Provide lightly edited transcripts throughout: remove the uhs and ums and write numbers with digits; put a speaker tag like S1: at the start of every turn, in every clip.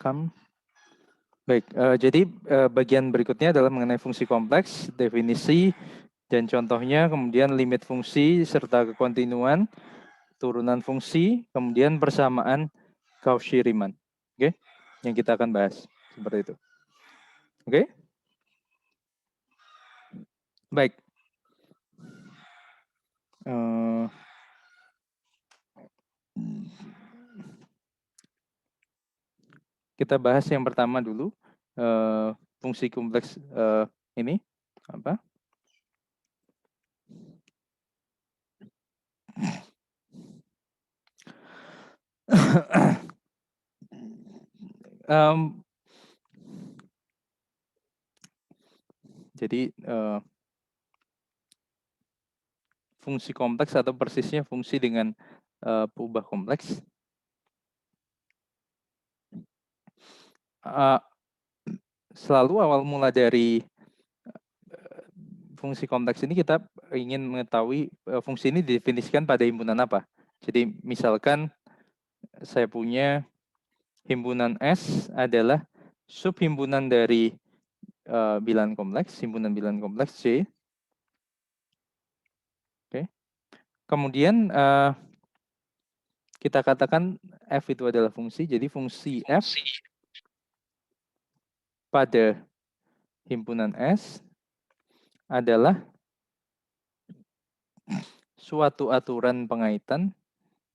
S1: Welcome. Baik, jadi bagian berikutnya adalah mengenai fungsi kompleks, definisi, dan contohnya, kemudian limit fungsi, serta kekontinuan, turunan fungsi, kemudian persamaan Cauchy-Riemann. Oke, yang kita akan bahas seperti itu. Oke, baik. Kita bahas yang pertama dulu, fungsi kompleks ini apa? Jadi fungsi kompleks atau persisnya fungsi dengan peubah kompleks selalu awal mula dari fungsi kompleks ini kita ingin mengetahui fungsi ini didefinisikan pada himpunan apa. Jadi misalkan saya punya himpunan S adalah subhimpunan dari bilangan kompleks, himpunan bilangan kompleks C. Oke. Kemudian kita katakan F itu adalah fungsi, jadi fungsi F pada himpunan S adalah suatu aturan pengaitan,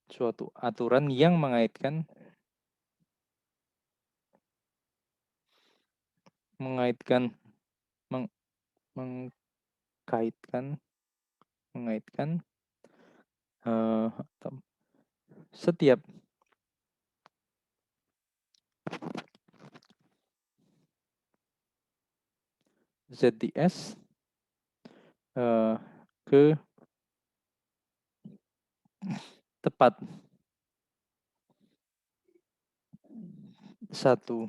S1: suatu aturan yang mengaitkan setiap ZDS ke tepat satu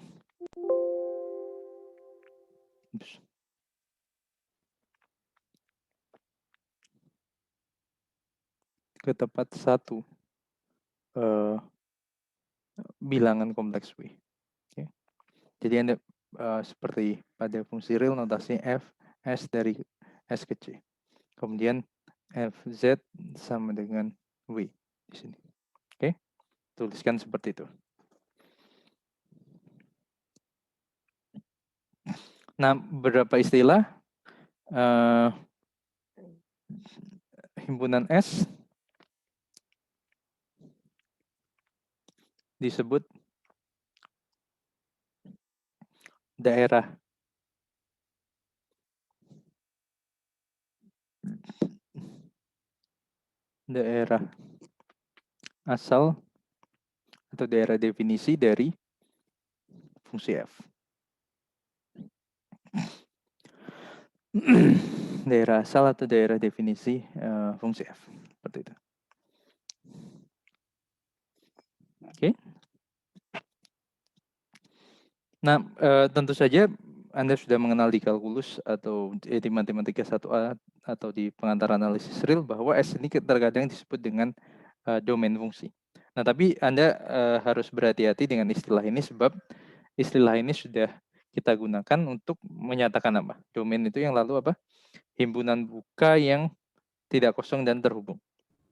S1: bilangan kompleks W. Okay. Jadi Anda seperti pada fungsi real notasi F S dari S ke C. Kemudian FZ sama dengan W di sini. Oke. Tuliskan seperti itu. Nah, beberapa istilah himpunan S disebut daerah asal atau daerah definisi dari fungsi F. Daerah asal atau daerah definisi fungsi F. Seperti itu. Oke. Nah, tentu saja Anda sudah mengenal di kalkulus atau di matematika 1A atau di pengantar analisis real bahwa S ini terkadang disebut dengan domain fungsi. Nah, tapi Anda harus berhati-hati dengan istilah ini sebab istilah ini sudah kita gunakan untuk menyatakan apa? Domain itu yang lalu apa? Himpunan buka yang tidak kosong dan terhubung.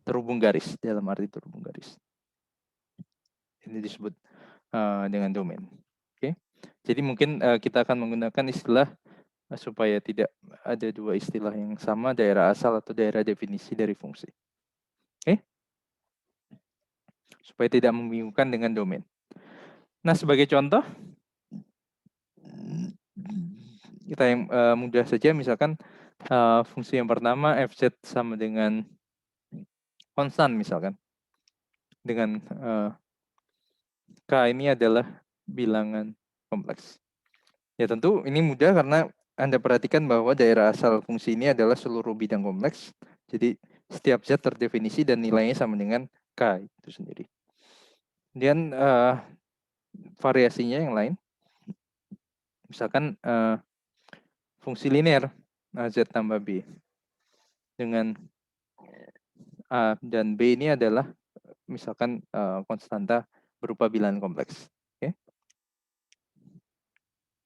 S1: Terhubung garis, dalam arti terhubung garis. Ini disebut dengan domain. Oke. Jadi mungkin kita akan menggunakan istilah supaya tidak ada dua istilah yang sama, daerah asal atau daerah definisi dari fungsi. Oke. Supaya tidak membingungkan dengan domain. Nah, sebagai contoh, kita yang mudah saja, misalkan fungsi yang pertama fz sama dengan konstan misalkan. Dengan K ini adalah bilangan kompleks. Ya tentu ini mudah karena Anda perhatikan bahwa daerah asal fungsi ini adalah seluruh bidang kompleks. Jadi setiap Z terdefinisi dan nilainya sama dengan K itu sendiri. Kemudian variasinya yang lain. Misalkan fungsi linear Z tambah B. Dengan A dan B ini adalah misalkan konstanta berupa bilangan kompleks. Okay.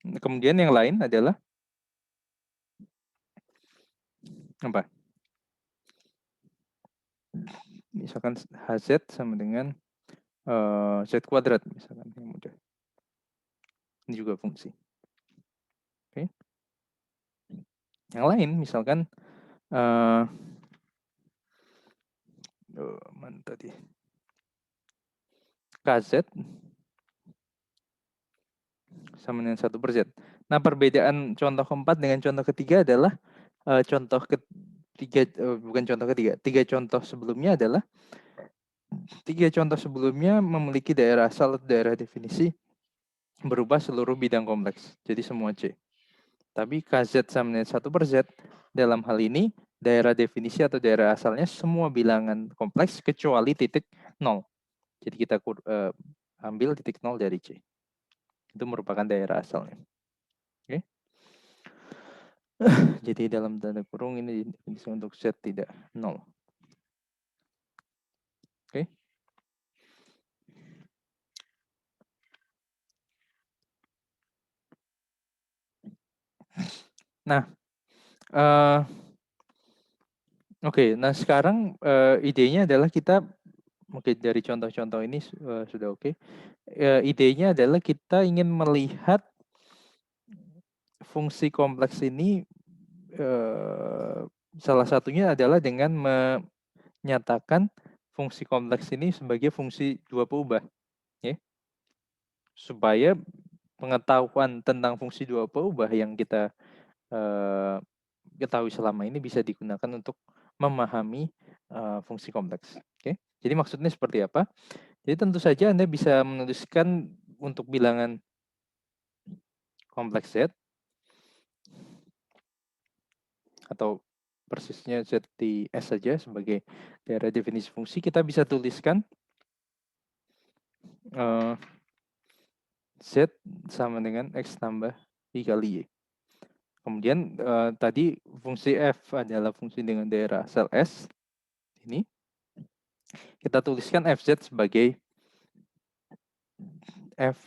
S1: Kemudian yang lain adalah apa? Misalkan HZ sama dengan Z kuadrat misalkan yang mudah. Ini juga fungsi. Oke. Yang lain misalkan mana tadi? KZ sama dengan 1/Z. Nah, perbedaan contoh keempat dengan contoh ketiga adalah contoh ketiga bukan contoh ketiga. Tiga contoh sebelumnya memiliki daerah asal atau daerah definisi berubah seluruh bidang kompleks. Jadi semua C. Tapi KZ sama dengan 1/Z dalam hal ini daerah definisi atau daerah asalnya semua bilangan kompleks kecuali titik 0. Jadi kita ambil titik 0 dari C. Itu merupakan daerah asalnya. Oke. Jadi dalam tanda kurung ini definisi untuk Z tidak 0. Oke. Nah, oke. Nah, sekarang idenya adalah kita mungkin dari contoh-contoh ini sudah oke. Idenya adalah kita ingin melihat fungsi kompleks ini salah satunya adalah dengan menyatakan fungsi kompleks ini sebagai fungsi dua peubah, ya. Supaya pengetahuan tentang fungsi dua peubah yang kita ketahui selama ini bisa digunakan untuk memahami fungsi kompleks. Oke. Jadi maksudnya seperti apa? Jadi tentu saja Anda bisa menuliskan untuk bilangan kompleks Z atau persisnya Z di S saja sebagai daerah definisi fungsi, kita bisa tuliskan Z sama dengan X tambah I kali Y. Kemudian tadi fungsi F adalah fungsi dengan daerah asal S. Ini kita tuliskan FZ sebagai F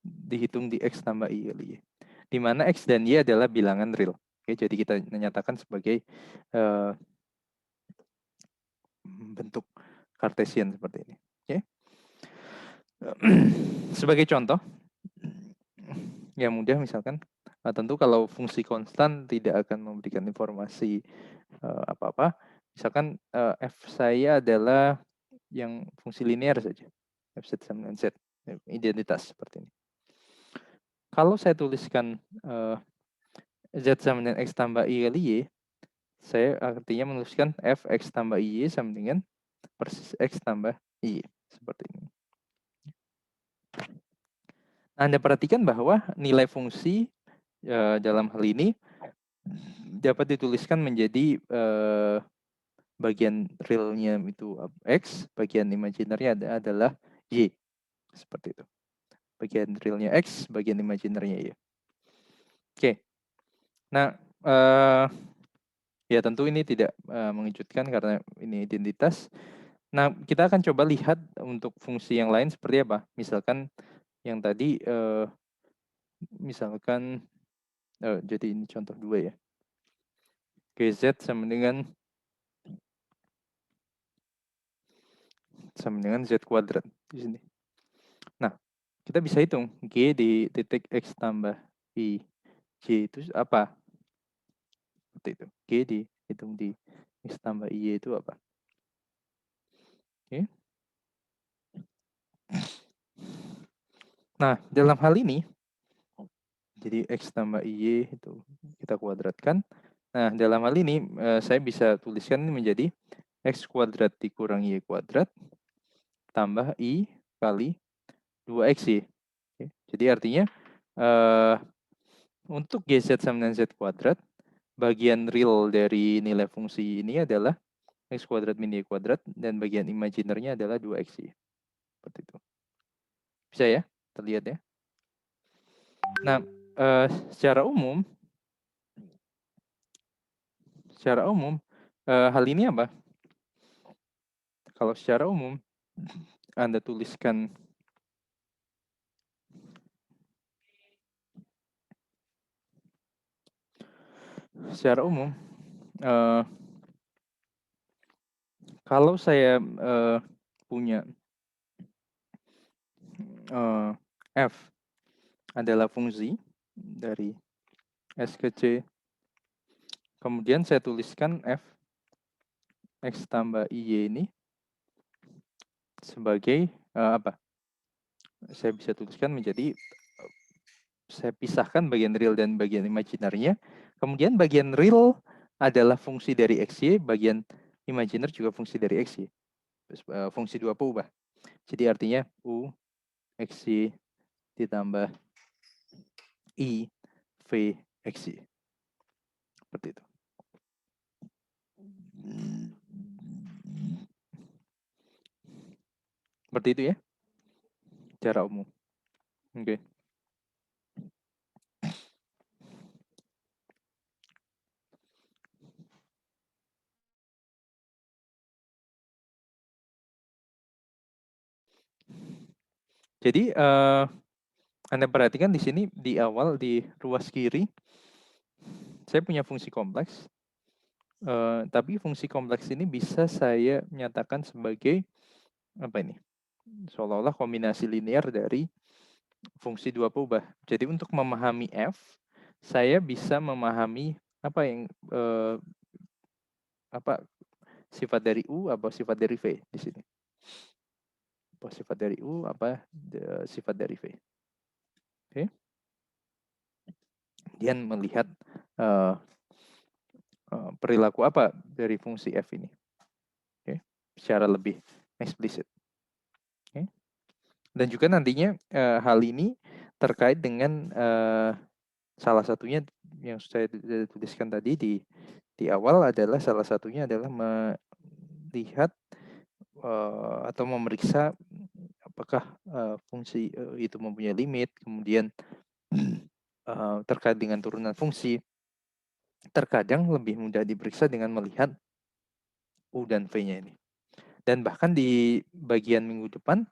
S1: dihitung di X tambah I kali Y. Di mana X dan Y adalah bilangan real. Oke, jadi kita menyatakan sebagai bentuk Cartesian seperti ini. Oke. Sebagai contoh, yang mudah misalkan, tentu kalau fungsi konstan tidak akan memberikan informasi apa-apa. Misalkan F saya adalah yang fungsi linear saja. Fz sama dengan Z. Identitas seperti ini. Kalau saya tuliskan Z sama dengan X tambah I kali Y, saya artinya menuliskan F X tambah Y sama dengan persis X tambah Y. Seperti ini. Anda perhatikan bahwa nilai fungsi dalam hal ini dapat dituliskan menjadi bagian realnya itu X, bagian imajinernya adalah Y. Seperti itu. Bagian realnya X, bagian imajinernya Y. Oke. Nah, ya tentu ini tidak mengejutkan karena ini identitas. Nah, kita akan coba lihat untuk fungsi yang lain seperti apa. Misalkan yang tadi, misalkan, jadi ini contoh 2 ya. GZ sama dengan Z kuadrat di sini. Nah, kita bisa hitung G di titik X tambah I J itu apa? Seperti itu. G dihitung di X tambah I itu apa? Oke. Nah, dalam hal ini, jadi X tambah Y itu kita kuadratkan. Nah, dalam hal ini saya bisa tuliskan ini menjadi X kuadrat dikurang Y kuadrat tambah I kali 2XY. Oke. Jadi artinya untuk GZ sama dengan Z kuadrat, bagian real dari nilai fungsi ini adalah X kuadrat min Y kuadrat, dan bagian imajinernya adalah 2XY. Seperti itu. Bisa ya? Terlihat ya? Nah, secara umum hal ini apa? Kalau secara umum Anda tuliskan secara umum, kalau saya punya f adalah fungsi dari S ke C, kemudian saya tuliskan f x tambah y ini sebagai apa? Saya bisa tuliskan menjadi, saya pisahkan bagian real dan bagian imaginarnya. Kemudian bagian real adalah fungsi dari XY, bagian imaginer juga fungsi dari XY. Fungsi dua peubah. Jadi artinya U XY ditambah I V XY. Seperti itu. Seperti itu ya, secara umum. Oke. Jadi Anda perhatikan di sini di awal di ruas kiri, saya punya fungsi kompleks. Tapi fungsi kompleks ini bisa saya nyatakan sebagai apa ini? Seolah-olah kombinasi linear dari fungsi dua peubah. Jadi untuk memahami f, saya bisa memahami apa yang apa sifat dari u, apa sifat dari v di sini. Apa sifat dari u, apa sifat dari v. Oke. Kemudian melihat perilaku apa dari fungsi f ini. Oke. Secara lebih eksplisit. Oke. Dan juga nantinya hal ini terkait dengan salah satunya yang saya tuliskan tadi di awal adalah salah satunya adalah melihat atau memeriksa apakah fungsi itu mempunyai limit, kemudian terkait dengan turunan fungsi, terkadang lebih mudah diperiksa dengan melihat U dan V-nya ini. Dan bahkan di bagian minggu depan,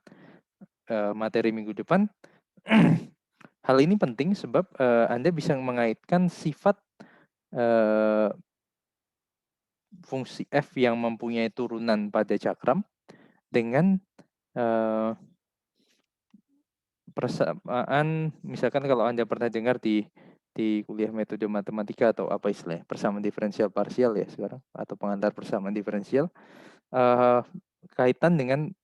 S1: materi minggu depan, hal ini penting sebab Anda bisa mengaitkan sifat fungsi f yang mempunyai turunan pada cakram dengan persamaan, misalkan kalau Anda pernah dengar di kuliah metode matematika atau apa istilahnya, persamaan diferensial parsial ya sekarang, atau pengantar persamaan diferensial, kaitan dengan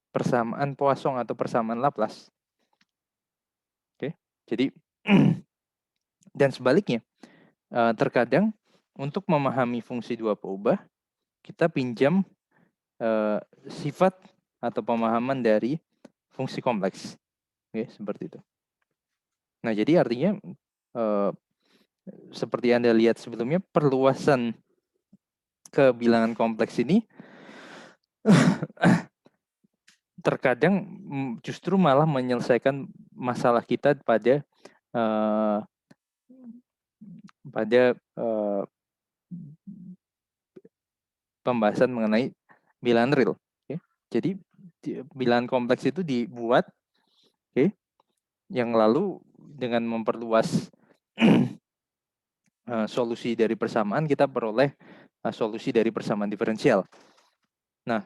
S1: persamaan Poisson atau persamaan Laplace. Oke, jadi dan sebaliknya, terkadang untuk memahami fungsi dua peubah, kita pinjam sifat atau pemahaman dari fungsi kompleks. Oke, seperti itu. Nah, jadi artinya seperti Anda lihat sebelumnya, perluasan kebilangan kompleks ini terkadang justru malah menyelesaikan masalah kita pada pembahasan mengenai bilangan real. Okay. Jadi bilangan kompleks itu dibuat, yang lalu dengan memperluas solusi dari persamaan, kita peroleh solusi dari persamaan diferensial. Nah,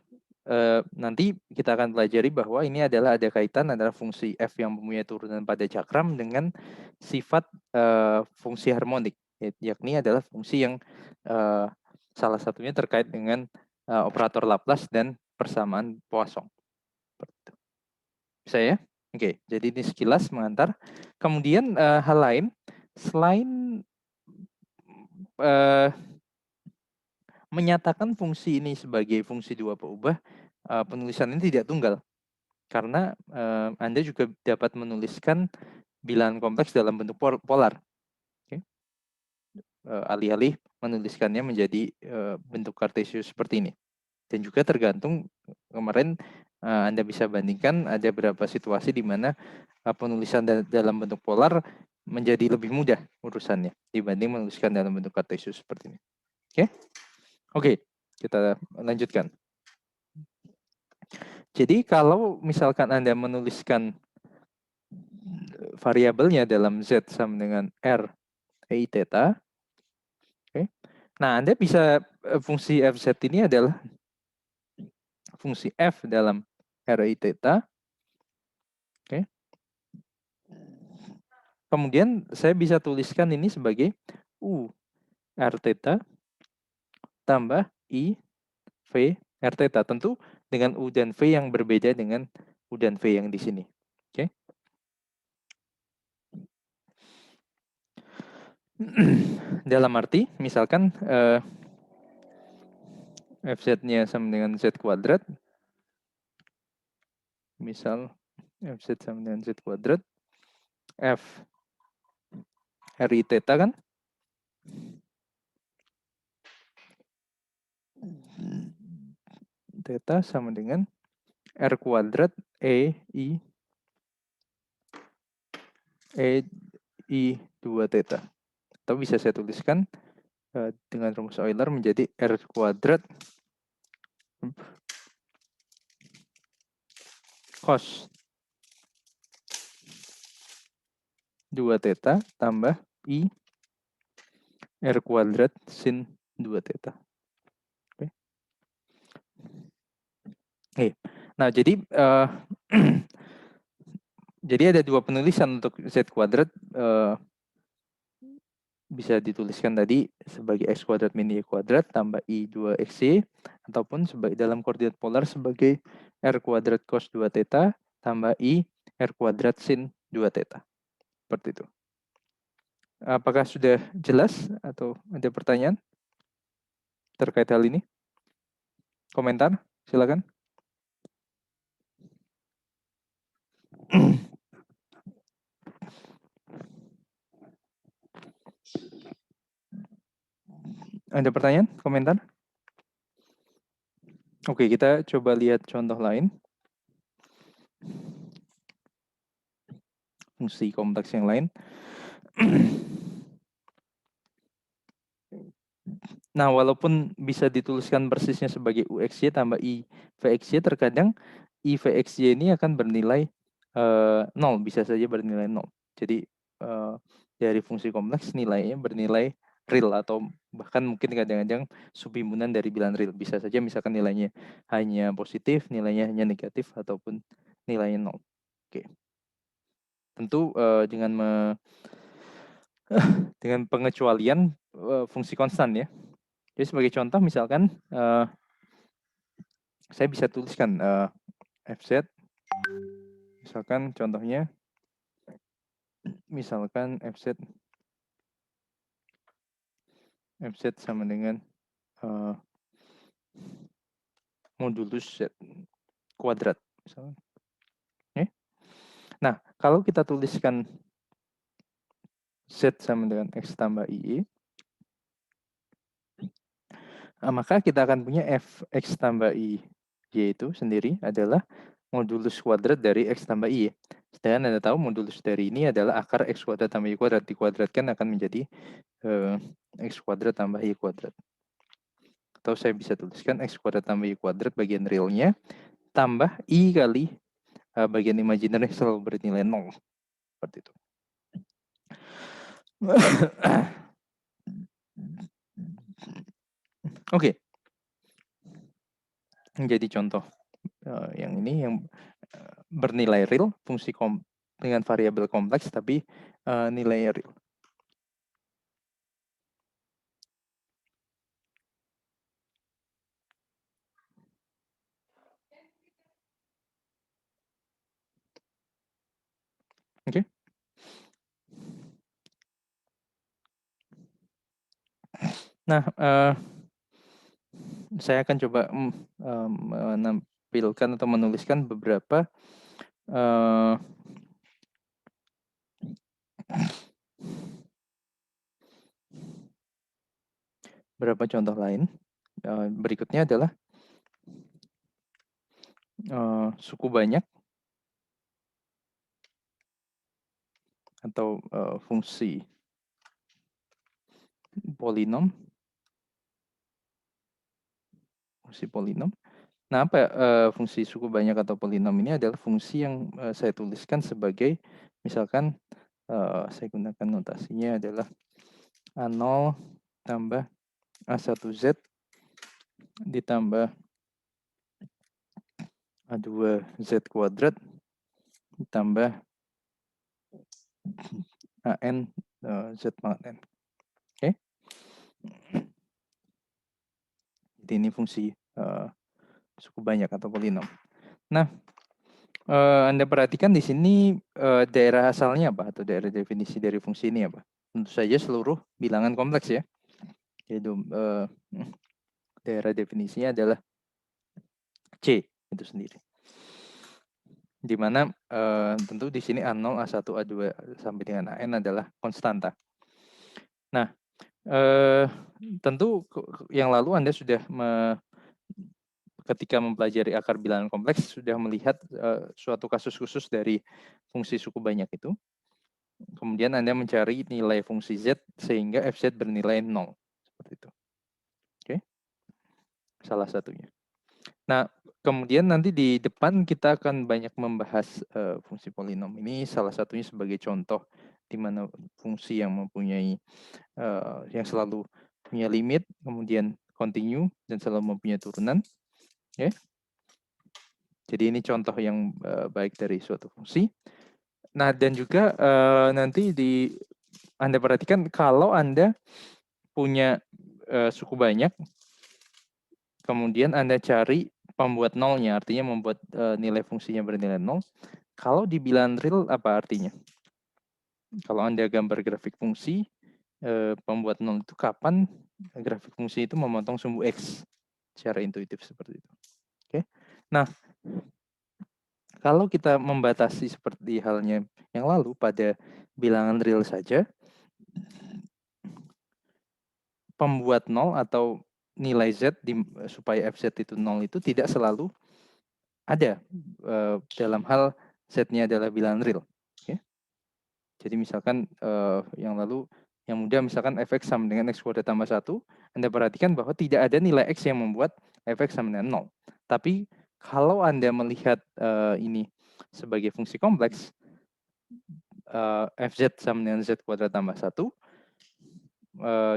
S1: nanti kita akan pelajari bahwa ini adalah ada kaitan antara fungsi f yang mempunyai turunan pada cakram dengan sifat fungsi harmonik, yakni adalah fungsi yang salah satunya terkait dengan operator Laplace dan persamaan Poisson. Bisa ya? Oke, jadi ini sekilas mengantar. Kemudian hal lain, selain menyatakan fungsi ini sebagai fungsi dua peubah, penulisan ini tidak tunggal. Karena Anda juga dapat menuliskan bilangan kompleks dalam bentuk polar. Okay. Alih-alih menuliskannya menjadi bentuk Cartesius seperti ini. Dan juga tergantung, kemarin Anda bisa bandingkan ada beberapa situasi di mana penulisan dalam bentuk polar menjadi lebih mudah urusannya dibanding menuliskan dalam bentuk Cartesius seperti ini. Oke, kita lanjutkan. Jadi kalau misalkan Anda menuliskan variabelnya dalam Z sama dengan R I theta. Oke. Nah, Anda bisa fungsi fz ini adalah fungsi f dalam R I theta. Oke. Kemudian saya bisa tuliskan ini sebagai U R theta tambah I V R theta. Tentu dengan U dan V yang berbeda dengan U dan V yang di sini. Oke. Dalam arti, misalkan fz-nya sama dengan z kuadrat. Misal fz sama dengan z kuadrat. F RI theta kan? Theta sama dengan R kuadrat E I 2 theta. Atau bisa saya tuliskan dengan rumus Euler menjadi R kuadrat cos 2 theta tambah I R kuadrat sin 2 theta. Oke. Oke. Nah, jadi jadi ada dua penulisan untuk Z kuadrat. Bisa dituliskan tadi sebagai X kuadrat min Y kuadrat tambah I 2XY, ataupun sebagai dalam koordinat polar sebagai R kuadrat cos 2 theta tambah I R kuadrat sin 2 theta. Seperti itu. Apakah sudah jelas atau ada pertanyaan terkait hal ini? Komentar, silakan. Ada pertanyaan, komentar? Oke, kita coba lihat contoh lain. Fungsi kompleks yang lain. Nah, walaupun bisa dituliskan persisnya sebagai UXY tambah I VXY, terkadang I VXY ini akan bernilai 0, bisa saja bernilai 0. Jadi dari fungsi kompleks nilainya bernilai real, atau bahkan mungkin kadang-kadang subhimpunan dari bilangan real. Bisa saja misalkan nilainya hanya positif, nilainya hanya negatif, ataupun nilainya 0. Oke. Tentu dengan pengecualian fungsi konstan ya. Jadi sebagai contoh misalkan saya bisa tuliskan fz, misalkan contohnya, misalkan fz sama dengan modulus z kuadrat misalnya. Nah, kalau kita tuliskan z sama dengan x tambah i, maka kita akan punya fx tambah i itu sendiri adalah modulus kuadrat dari x tambah i. Sedangkan Anda tahu modulus dari ini adalah akar x kuadrat tambah y kuadrat, dikuadratkan akan menjadi x kuadrat tambah y kuadrat. Atau saya bisa tuliskan x kuadrat tambah y kuadrat bagian realnya tambah i kali bagian imajiner selalu bernilai 0. Seperti itu. Oke. Jadi contoh yang ini yang bernilai real, fungsi dengan variabel kompleks tapi nilainya real. Oke. Nah, saya akan coba menampilkan atau menuliskan beberapa contoh lain. Berikutnya adalah suku banyak atau fungsi polinom. Nah, apa fungsi suku banyak atau polinom ini adalah fungsi yang saya tuliskan sebagai Misalkan saya gunakan notasinya adalah A0 tambah A1Z ditambah A2Z kuadrat ditambah AN Z pangkat N. Oke. Jadi ini fungsi suku banyak atau polinom. Nah, Anda perhatikan di sini daerah asalnya apa atau daerah definisi dari fungsi ini apa? Tentu saja seluruh bilangan kompleks ya. Jadi daerah definisinya adalah C itu sendiri. Di mana tentu di sini A0, A1, A2 sampai dengan AN adalah konstanta. Nah, tentu yang lalu Anda sudah ketika mempelajari akar bilangan kompleks sudah melihat suatu kasus khusus dari fungsi suku banyak itu. Kemudian Anda mencari nilai fungsi Z sehingga Fz bernilai 0. Seperti itu. Oke. Salah satunya. Nah, kemudian nanti di depan kita akan banyak membahas fungsi polinom. Ini salah satunya sebagai contoh di mana fungsi yang mempunyai yang selalu punya limit, kemudian continue dan selalu mempunyai turunan. Ya. Jadi ini contoh yang baik dari suatu fungsi. Nah, dan juga nanti Anda perhatikan kalau Anda punya suku banyak, kemudian Anda cari pembuat nolnya, artinya membuat nilai fungsinya bernilai 0. Kalau di bilangan real apa artinya? Kalau Anda gambar grafik fungsi, pembuat 0 itu kapan grafik fungsi itu memotong sumbu X. Secara intuitif seperti itu. Oke. Nah, kalau kita membatasi seperti halnya yang lalu pada bilangan real saja, pembuat 0 atau nilai Z supaya Fz itu 0 itu tidak selalu ada dalam hal Z-nya adalah bilangan real. Okay. Jadi misalkan yang lalu yang mudah misalkan Fx sama dengan X kuadrat tambah 1, Anda perhatikan bahwa tidak ada nilai X yang membuat Fx sama dengan 0. Tapi kalau Anda melihat ini sebagai fungsi kompleks, Fz sama dengan Z kuadrat tambah 1,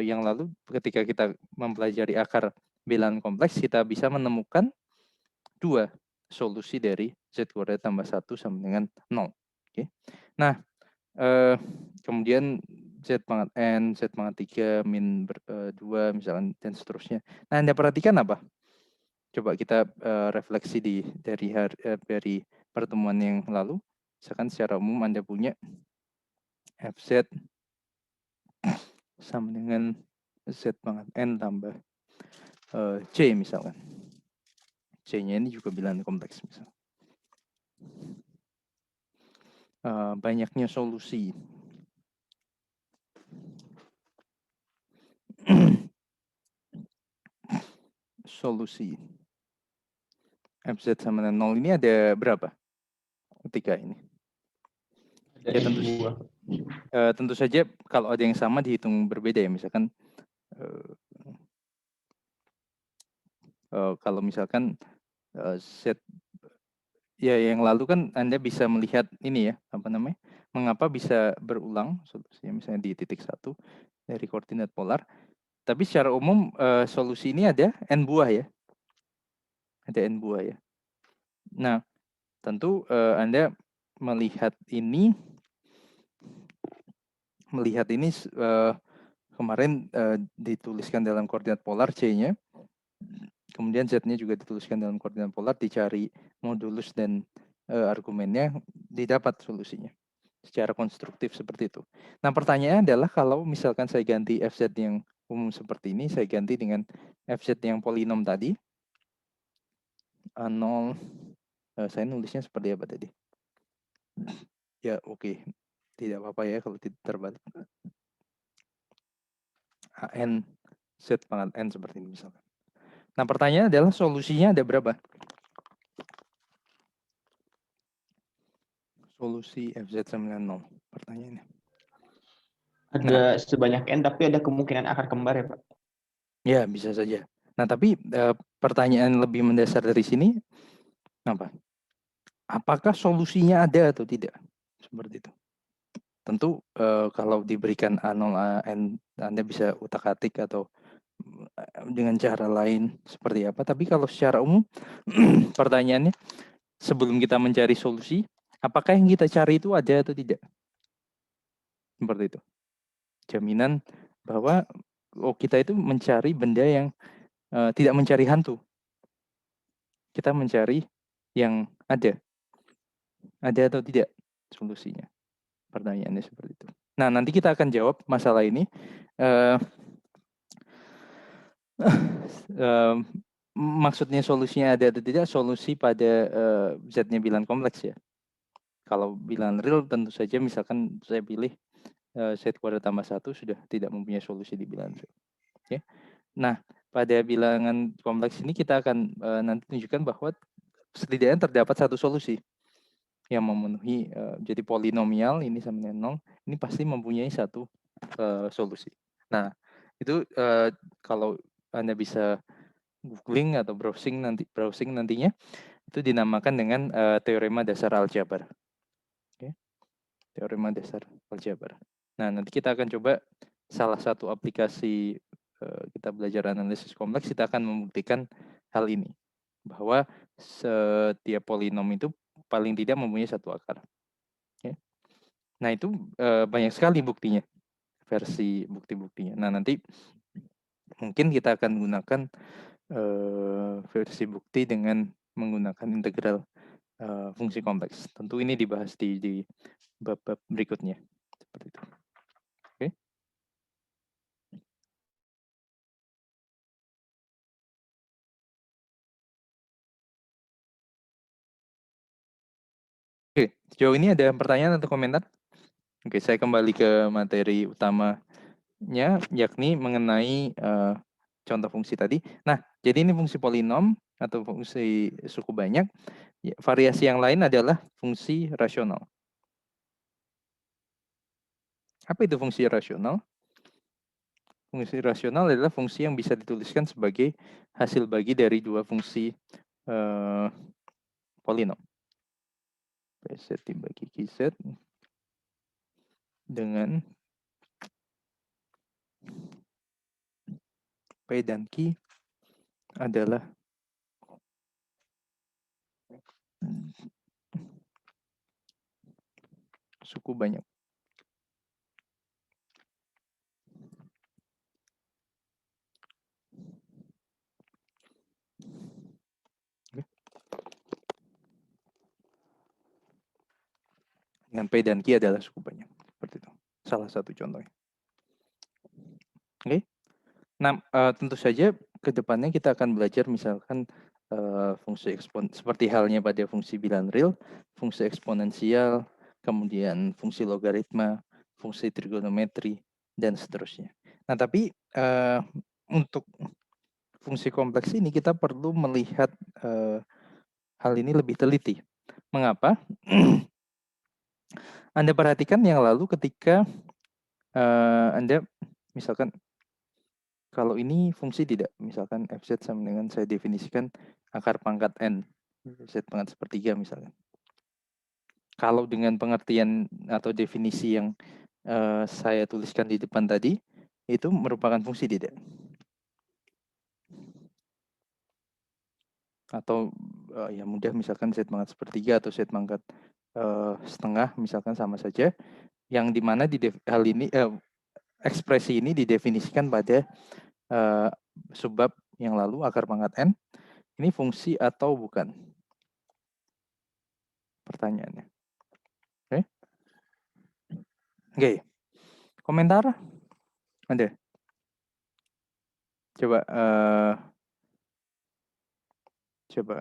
S1: yang lalu ketika kita mempelajari akar bilangan kompleks, kita bisa menemukan dua solusi dari Z kuadrat tambah 1 sama dengan 0. Oke. Nah, kemudian Z pangkat N, Z pangkat 3, min 2, misalkan, dan seterusnya. Nah, Anda perhatikan apa? Coba kita refleksi dari pertemuan yang lalu. Misalkan secara umum Anda punya Fz sama dengan Z pangkat N tambah C misalkan. C-nya ini juga bilangan kompleks misalkan. Banyaknya solusi. Solusi Fz sama dengan 0 ini ada berapa ketika ini? Ya tentu saja kalau ada yang sama dihitung berbeda ya. Misalkan kalau misalkan Z ya yang lalu kan Anda bisa melihat ini ya, apa namanya, mengapa bisa berulang solusinya misalnya di titik 1 dari koordinat polar. Tapi secara umum solusi ini ada n buah ya. Ada n buah ya. Nah, tentu Anda melihat ini kemarin dituliskan dalam koordinat polar C-nya. Kemudian Z-nya juga dituliskan dalam koordinat polar, dicari modulus dan argumennya, didapat solusinya secara konstruktif seperti itu. Nah, pertanyaannya adalah kalau misalkan saya ganti Fz yang umum seperti ini, saya ganti dengan Fz yang polinom tadi, A0, saya nulisnya seperti apa tadi? Ya, oke. Tidak apa-apa ya kalau tidak terbalik. AN, Z pangkat N seperti ini misalkan. Nah, pertanyaannya adalah solusinya ada berapa? Solusi Fz sama dengan 0. Pertanyaannya.
S2: Ada sebanyak N, tapi ada kemungkinan akar kembar ya Pak?
S1: Ya, bisa saja. Nah, tapi pertanyaan lebih mendasar dari sini, apa? Apakah solusinya ada atau tidak? Seperti itu. Tentu kalau diberikan A0 AN Anda bisa utak-atik atau dengan cara lain seperti apa. Tapi kalau secara umum pertanyaannya, sebelum kita mencari solusi, apakah yang kita cari itu ada atau tidak? Seperti itu. Jaminan bahwa kita itu mencari benda yang tidak mencari hantu. Kita mencari yang ada. Ada atau tidak solusinya? Pertanyaannya seperti itu. Nah, nanti kita akan jawab masalah ini. Maksudnya solusinya ada atau tidak, solusi pada Z-nya bilangan kompleks ya. Kalau bilangan real tentu saja misalkan saya pilih Z kuadrat tambah 1 sudah tidak mempunyai solusi di bilangan real. Ya. Nah, pada bilangan kompleks ini kita akan nanti tunjukkan bahwa setidaknya terdapat satu solusi yang memenuhi jadi polinomial ini sama dengan 0, ini pasti mempunyai satu solusi. Nah, itu kalau Anda bisa googling atau browsing nantinya itu dinamakan dengan teorema dasar aljabar. Okay. Teorema dasar aljabar. Nah, nanti kita akan coba salah satu aplikasi kita belajar analisis kompleks, kita akan membuktikan hal ini, bahwa setiap polinom itu paling tidak mempunyai satu akar. Okay. Nah, itu banyak sekali buktinya, versi bukti-buktinya. Nah, nanti mungkin kita akan gunakan versi bukti dengan menggunakan integral fungsi kompleks. Tentu ini dibahas di bab-bab berikutnya. Seperti itu. Oke. Oke, sejauh ini ada pertanyaan atau komentar? Oke, saya kembali ke materi utamanya, yakni mengenai contoh fungsi tadi. Nah, jadi ini fungsi polinom atau fungsi suku banyak. Variasi yang lain adalah fungsi rasional. Apa itu fungsi rasional? Fungsi rasional adalah fungsi yang bisa dituliskan sebagai hasil bagi dari dua fungsi polinom. PZ dibagi QZ dengan P dan Q adalah suku banyak. Dengan P dan Q adalah suku banyak. Seperti itu. Salah satu contohnya. Oke. Nah, tentu saja ke depannya kita akan belajar misalkan fungsi seperti halnya pada fungsi bilangan real, fungsi eksponensial, kemudian fungsi logaritma, fungsi trigonometri, dan seterusnya. Nah, tapi untuk fungsi kompleks ini kita perlu melihat hal ini lebih teliti. Mengapa? Anda perhatikan yang lalu ketika Anda misalkan kalau ini fungsi tidak, misalkan fz sama dengan saya definisikan akar pangkat n, z pangkat sepertiga misalkan. Kalau dengan pengertian atau definisi yang saya tuliskan di depan tadi, itu merupakan fungsi tidak? Atau yang mudah misalkan z pangkat sepertiga atau z pangkat setengah misalkan sama saja, yang dimana hal ini ekspresi ini didefinisikan pada subbab yang lalu akar pangkat n, ini fungsi atau bukan? Pertanyaannya. Oke. Oke. Komentar? Ada? Coba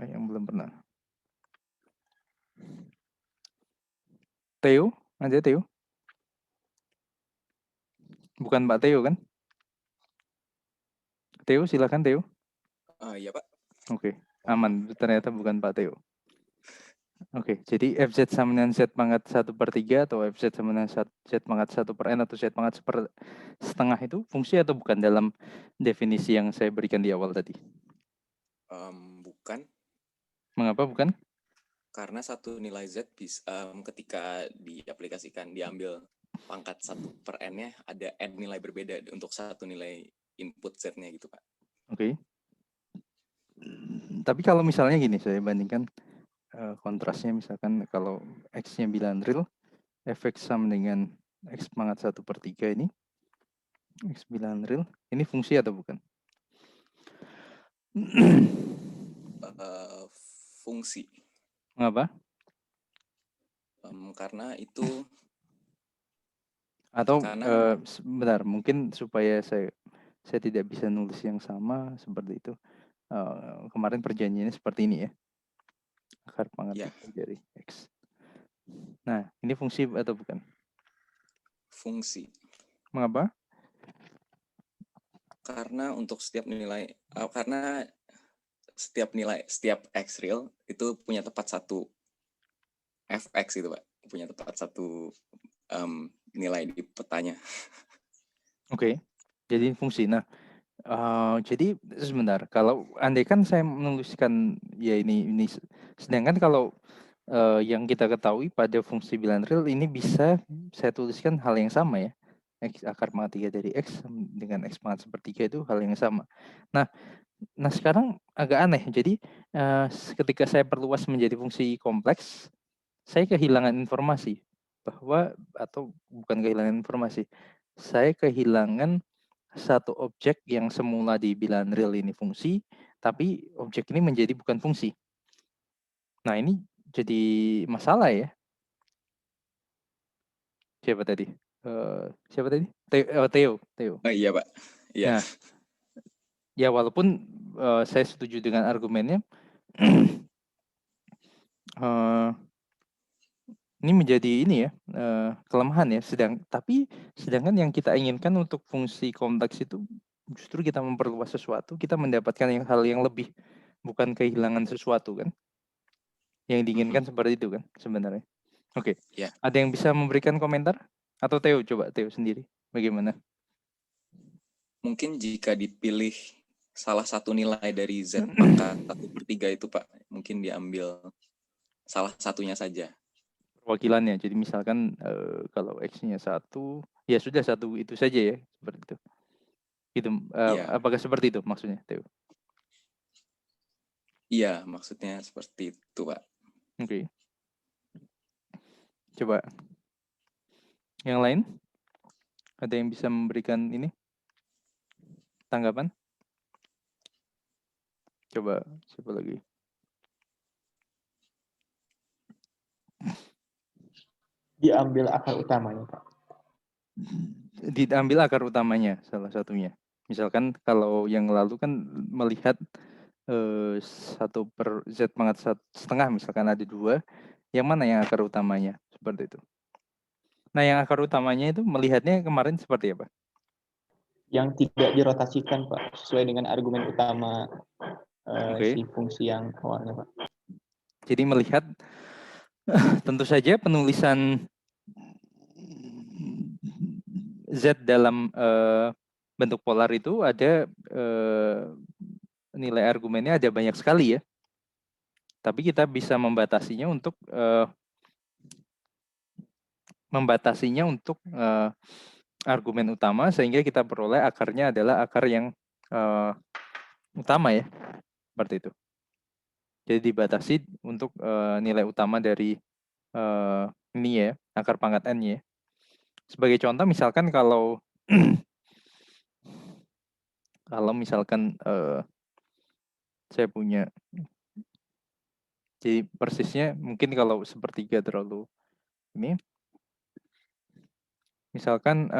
S1: yang belum pernah. Theo? Ada Theo? Bukan Pak Theo kan? Theo, silakan Theo.
S3: Iya Pak.
S1: Oke, aman. Ternyata bukan Pak Theo. Oke, jadi fz sama dengan z pangkat 1/3 atau fz sama dengan z pangkat 1/n atau z pangkat setengah itu fungsi atau bukan dalam definisi yang saya berikan di awal tadi?
S3: Bukan.
S1: Mengapa bukan?
S3: Karena satu nilai z bisa ketika diaplikasikan, diambil pangkat 1/n-nya ada n nilai berbeda untuk satu nilai input Z-nya gitu, Pak.
S1: Oke. Tapi kalau misalnya gini, saya bandingkan kontrasnya, misalkan kalau X-nya bilan real, efek sama dengan X pangkat 1/3 ini, X bilan real, ini fungsi atau bukan?
S3: Fungsi.
S1: Mengapa?
S3: Karena itu
S1: Atau
S3: karena
S1: sebentar, mungkin supaya saya tidak bisa nulis yang sama seperti itu. Kemarin perjanjiannya seperti ini ya, akar pangkat
S3: ya
S1: 3 dari X. Nah, ini fungsi atau bukan?
S3: fungsi.
S1: Mengapa?
S3: Karena untuk setiap nilai, karena setiap X real itu punya tepat satu fx itu, Pak, punya tepat satu nilai di petanya.
S1: Oke, jadi fungsi. Nah, jadi sebentar, kalau andai kan saya menuliskan ya ini, sedangkan kalau yang kita ketahui pada fungsi bilan real ini bisa saya tuliskan hal yang sama ya, X akar pangkat 3 dari X dengan X pangkat 1/3 itu hal yang sama. Nah sekarang agak aneh. Jadi ketika saya perluas menjadi fungsi kompleks, saya kehilangan informasi bahwa, atau bukan kehilangan informasi, saya kehilangan satu objek yang semula di bilan real ini fungsi, tapi objek ini menjadi bukan fungsi. Nah, ini jadi masalah ya. Siapa tadi? Siapa tadi? Theo.
S3: Iya, Pak. Iya.
S1: Nah, ya walaupun saya setuju dengan argumennya, ini menjadi ini ya, kelemahan ya. Sedangkan yang kita inginkan untuk fungsi kompleks itu justru kita memperluas sesuatu, kita mendapatkan hal yang lebih, bukan kehilangan sesuatu kan. Yang diinginkan seperti itu kan sebenarnya. Oke.
S3: Ya.
S1: Ada yang bisa memberikan komentar? Atau Theo, coba Theo sendiri bagaimana?
S3: Mungkin jika dipilih salah satu nilai dari Z pangkat 1/3 itu, Pak, mungkin diambil salah satunya saja.
S1: Perwakilannya. Jadi misalkan kalau X-nya 1, ya sudah 1 itu saja ya, seperti itu. Gitu.
S3: Iya.
S1: Apakah seperti itu maksudnya, Theo?
S3: Iya, maksudnya seperti itu, Pak.
S1: Oke. Coba yang lain, ada yang bisa memberikan ini tanggapan? Coba siapa lagi?
S2: Diambil akar utamanya, Pak.
S1: Diambil akar utamanya salah satunya. Misalkan kalau yang lalu kan melihat 1/Z pangkat 1/2, misalkan ada 2, yang mana yang akar utamanya, seperti itu. Nah, yang akar utamanya itu melihatnya kemarin seperti apa?
S2: Yang tidak dirotasikan, Pak, sesuai dengan argumen utama si fungsi yang awalnya, Pak.
S1: Jadi melihat tentu saja penulisan Z dalam bentuk polar itu ada nilai argumennya ada banyak sekali ya. Tapi kita bisa membatasinya untuk argumen utama, sehingga kita peroleh akarnya adalah akar yang utama ya, seperti itu. Jadi dibatasi untuk nilai utama dari ini ya, akar pangkat n ya. Sebagai contoh, misalkan kalau misalkan saya punya, jadi persisnya mungkin kalau 1/3 terlalu ini, misalkan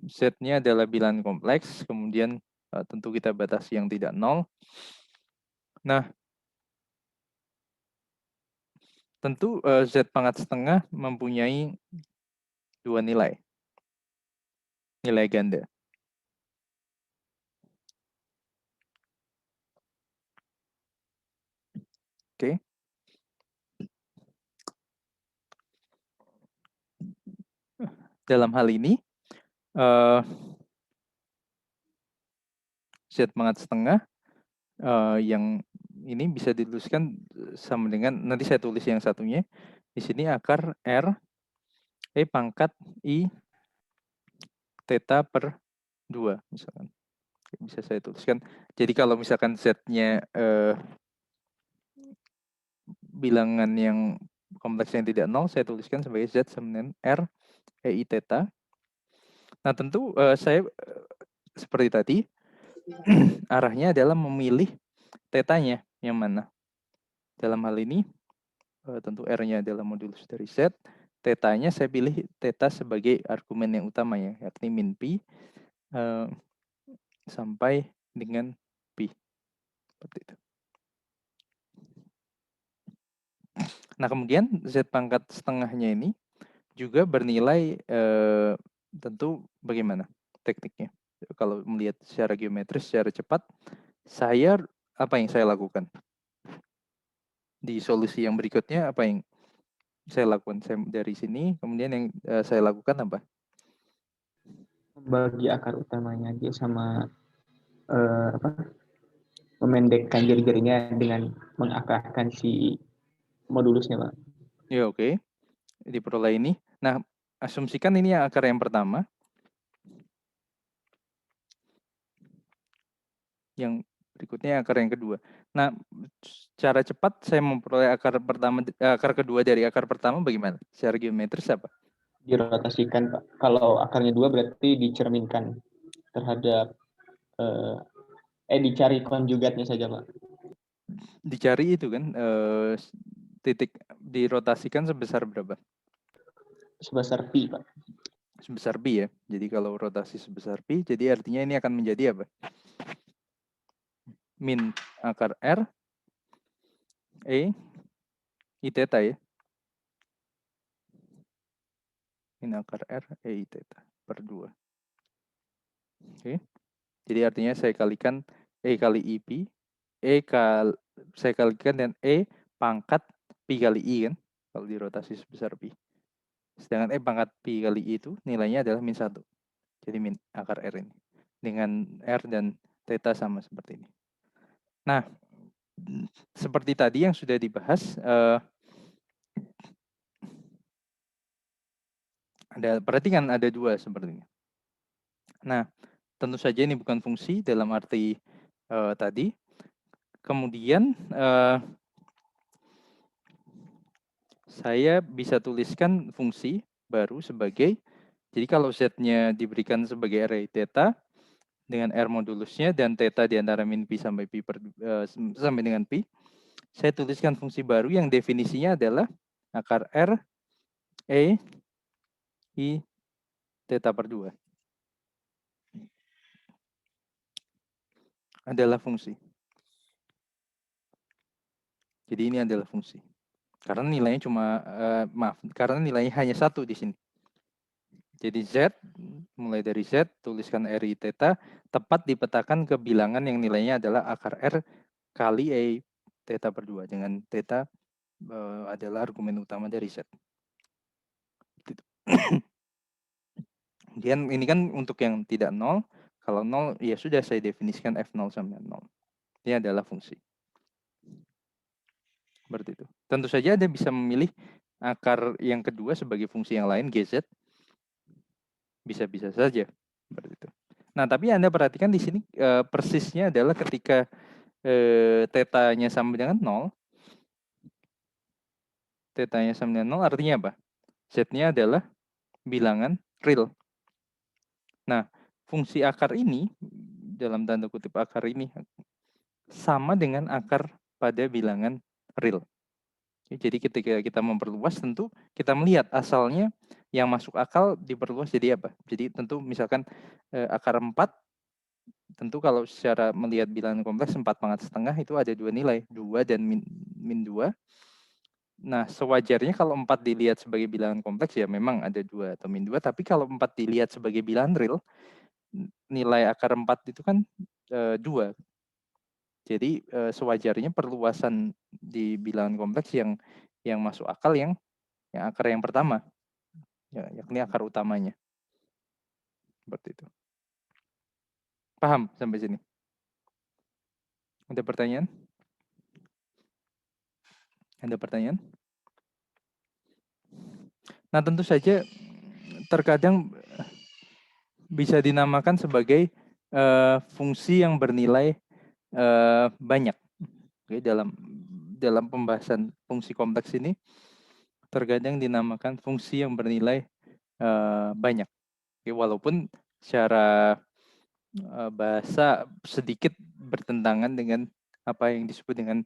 S1: Z-nya adalah bilan kompleks, kemudian tentu kita batasi yang tidak nol. Nah, tentu Z pangkat 1/2 mempunyai 2 nilai ganda. Oke. Dalam hal ini Z pangkat 1/2 yang ini bisa dituliskan sama dengan, nanti saya tulis yang satunya di sini, akar R E pangkat I theta per 2 misalkan. Bisa saya tuliskan. Jadi kalau misalkan Z-nya bilangan yang kompleksnya tidak nol, saya tuliskan sebagai Z sama dengan R EI theta. Nah tentu saya seperti tadi arahnya adalah memilih tetanya yang mana. Dalam hal ini tentu R-nya adalah modulus dari Z. Tetanya saya pilih theta sebagai argumen yang utama ya, yakni min pi sampai dengan pi. Seperti itu. Nah kemudian Z pangkat setengahnya ini juga bernilai tentu bagaimana tekniknya. Kalau melihat secara geometris, secara cepat, apa yang saya lakukan? Di solusi yang berikutnya apa yang saya lakukan? Saya dari sini, kemudian yang saya lakukan apa?
S2: Membagi akar utamanya aja sama memendekkan jari-jarinya dengan mengakarkan si modulusnya, Pak.
S1: Ya oke. Diperoleh ini. Nah, asumsikan ini yang akar yang pertama. Yang berikutnya akar yang kedua. Nah, cara cepat saya memperoleh akar kedua dari akar pertama bagaimana? Secara geometris apa?
S2: Dirotasikan, Pak. Kalau akarnya 2 berarti dicerminkan terhadap dicari konjugatnya saja, Pak.
S1: Dicari itu kan titik dirotasikan sebesar berapa?
S2: Sebesar pi, Pak.
S1: Sebesar pi ya. Jadi kalau rotasi sebesar pi, jadi artinya ini akan menjadi apa? Min akar R E I theta ya. Min akar R E I theta per 2. Oke. Jadi artinya saya kalikan E kali I pi, saya kalikan dengan E pangkat pi kali I kan, kalau dirotasi sebesar pi. Sedangkan E pangkat pi kali I itu nilainya adalah min 1. Jadi min akar R ini. Dengan R dan theta sama seperti ini. Nah, seperti tadi yang sudah dibahas, perhatikan ada 2 sepertinya. Nah, tentu saja ini bukan fungsi dalam arti tadi. Kemudian saya bisa tuliskan fungsi baru sebagai, jadi kalau Z-nya diberikan sebagai array theta dengan R modulusnya dan theta di antara min pi sampai sampai dengan pi, saya tuliskan fungsi baru yang definisinya adalah akar R E I theta per 2 adalah fungsi. Jadi ini adalah fungsi. Karena nilainya karena nilainya hanya 1 di sini. Jadi Z, mulai dari Z, tuliskan RI theta, tepat dipetakan ke bilangan yang nilainya adalah akar R kali E theta per 2. Dengan theta adalah argumen utama dari Z. Kemudian ini kan untuk yang tidak 0. Kalau 0, ya sudah saya definisikan F0 sama 0. Ini adalah fungsi. Seperti itu. Tentu saja Anda bisa memilih akar yang kedua sebagai fungsi yang lain, GZ. Bisa-bisa saja. Seperti itu. Nah, tapi Anda perhatikan di sini persisnya adalah ketika tetanya sama dengan 0. Tetanya sama dengan 0 artinya apa? Z-nya adalah bilangan real. Nah, fungsi akar ini, dalam tanda kutip akar ini, sama dengan akar pada bilangan real. Jadi ketika kita memperluas, tentu kita melihat asalnya yang masuk akal diperluas jadi apa. Jadi tentu misalkan akar 4, tentu kalau secara melihat bilangan kompleks 4 pangkat setengah itu ada 2 nilai, 2 dan min 2. Nah, sewajarnya kalau 4 dilihat sebagai bilangan kompleks ya memang ada 2 atau min 2, tapi kalau 4 dilihat sebagai bilangan real, nilai akar 4 itu kan 2. Jadi sewajarnya perluasan di bilangan kompleks yang masuk akal yang akar yang pertama, yakni akar utamanya. Seperti itu. Paham sampai sini? Ada pertanyaan? Ada pertanyaan? Nah, tentu saja terkadang bisa dinamakan sebagai fungsi yang bernilai banyak. Oke, dalam pembahasan fungsi kompleks ini terkadang dinamakan fungsi yang bernilai banyak. Oke, walaupun secara bahasa sedikit bertentangan dengan apa yang disebut dengan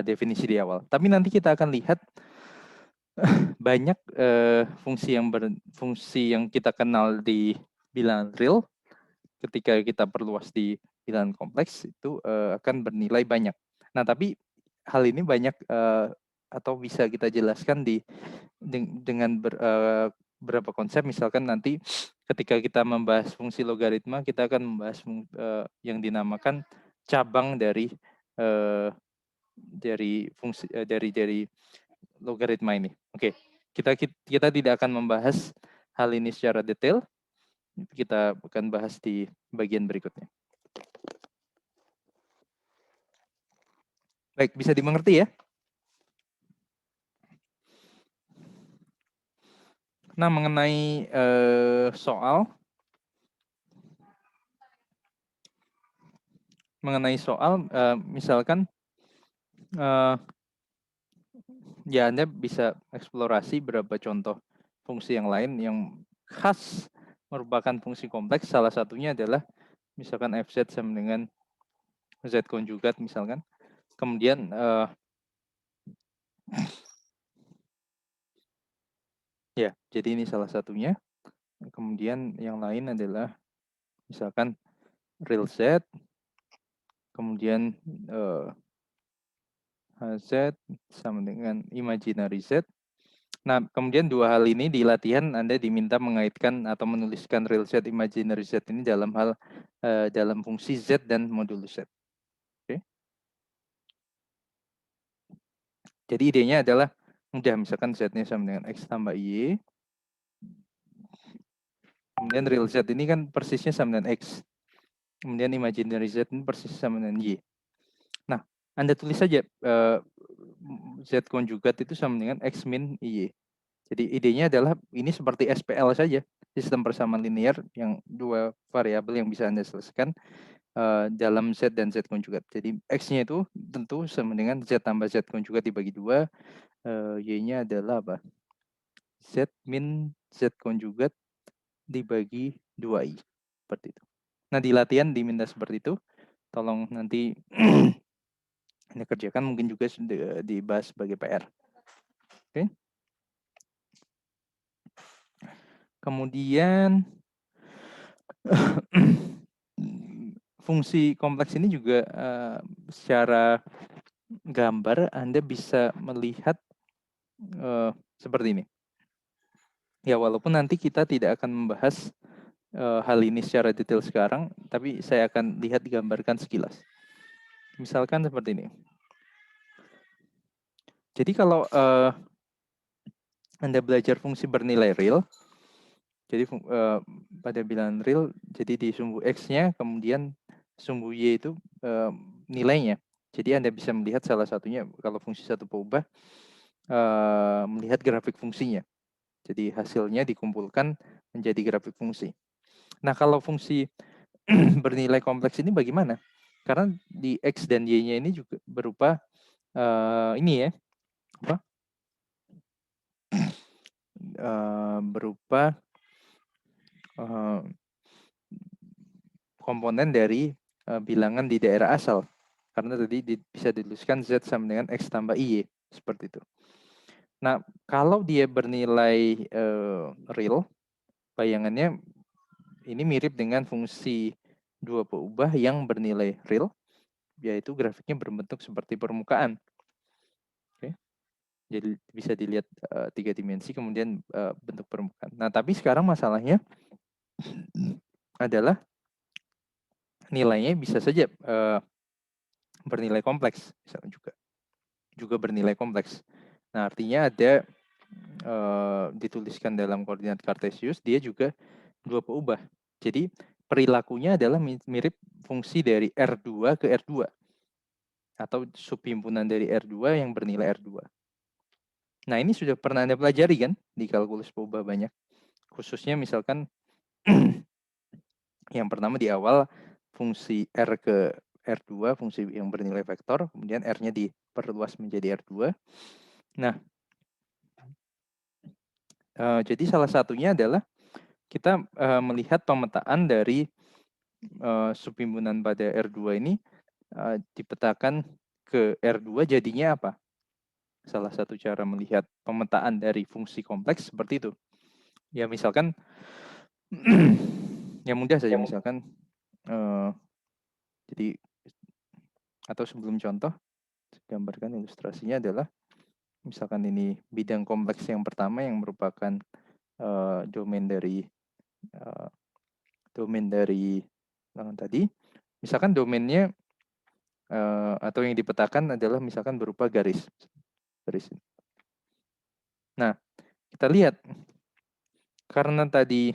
S1: definisi di awal. Tapi nanti kita akan lihat banyak fungsi yang kita kenal di bilangan real ketika kita perluas di bilangan kompleks itu akan bernilai banyak. Nah, tapi hal ini banyak atau bisa kita jelaskan dengan beberapa konsep. Misalkan nanti ketika kita membahas fungsi logaritma, kita akan membahas yang dinamakan cabang dari fungsi dari logaritma ini. Oke, kita tidak akan membahas hal ini secara detail. Kita akan bahas di bagian berikutnya. Baik, bisa dimengerti ya? Nah, mengenai soal misalkan ya Anda bisa eksplorasi beberapa contoh fungsi yang lain yang khas merupakan fungsi kompleks. Salah satunya adalah misalkan fz sama dengan z konjugat misalkan. Kemudian ya, jadi ini salah satunya. Kemudian yang lain adalah misalkan real z, kemudian z sama dengan imaginary z. Nah, kemudian dua hal ini di latihan Anda diminta mengaitkan atau menuliskan real z, imaginary z ini dalam fungsi z dan modulus z. Oke. Jadi idenya adalah mudah, misalkan z-nya sama dengan x tambah y. Kemudian real z ini kan persisnya sama dengan x. Kemudian imaginary z ini persisnya sama dengan y. Nah, Anda tulis saja z konjugat itu sama dengan x min y. Jadi idenya adalah ini seperti SPL saja, sistem persamaan linear yang dua variabel yang bisa Anda selesaikan dalam z dan z konjugat. Jadi x-nya itu tentu sama dengan z tambah z konjugat dibagi 2, y-nya adalah apa? Z min z konjugat dibagi 2i. Seperti itu. Nah, di latihan diminta seperti itu. Tolong nanti Anda kerjakan, mungkin juga sudah dibahas sebagai PR. Oke. Kemudian fungsi kompleks ini juga secara gambar Anda bisa melihat seperti ini. Ya, walaupun nanti kita tidak akan membahas hal ini secara detail sekarang, tapi saya akan lihat digambarkan sekilas. Misalkan seperti ini. Jadi kalau Anda belajar fungsi bernilai real, jadi pada bilangan real, jadi di sumbu X-nya, kemudian sumbu Y itu nilainya. Jadi Anda bisa melihat salah satunya, kalau fungsi satu peubah, melihat grafik fungsinya. Jadi hasilnya dikumpulkan menjadi grafik fungsi. Nah, kalau fungsi bernilai kompleks ini bagaimana? Karena di X dan Y-nya ini juga berupa ini ya, apa? Berupa komponen dari bilangan di daerah asal. Karena tadi bisa dituliskan Z sama dengan X tambah Y, seperti itu. Nah, kalau dia bernilai real, bayangannya ini mirip dengan fungsi dua peubah yang bernilai real, yaitu grafiknya berbentuk seperti permukaan. Oke. Jadi bisa dilihat 3 dimensi, kemudian bentuk permukaan. Nah, tapi sekarang masalahnya adalah nilainya bisa saja bernilai kompleks, misalnya juga bernilai kompleks. Nah, artinya ada dituliskan dalam koordinat Cartesius, dia juga dua peubah. Jadi perilakunya adalah mirip fungsi dari R2 ke R2 atau subhimpunan dari R2 yang bernilai R2. Nah, ini sudah pernah Anda pelajari kan di kalkulus peubah banyak. Khususnya misalkan yang pertama di awal fungsi R ke R2, fungsi yang bernilai vektor, kemudian R-nya diperluas menjadi R2. Nah, jadi salah satunya adalah kita melihat pemetaan dari subhimpunan pada R2 ini dipetakan ke R2 jadinya apa? Salah satu cara melihat pemetaan dari fungsi kompleks seperti itu. Ya misalkan, yang mudah saja misalkan, jadi atau sebelum contoh, gambarkan ilustrasinya adalah misalkan ini bidang kompleks yang pertama yang merupakan domain dari ulangan tadi. Misalkan domainnya atau yang dipetakan adalah misalkan berupa garis. Nah, kita lihat karena tadi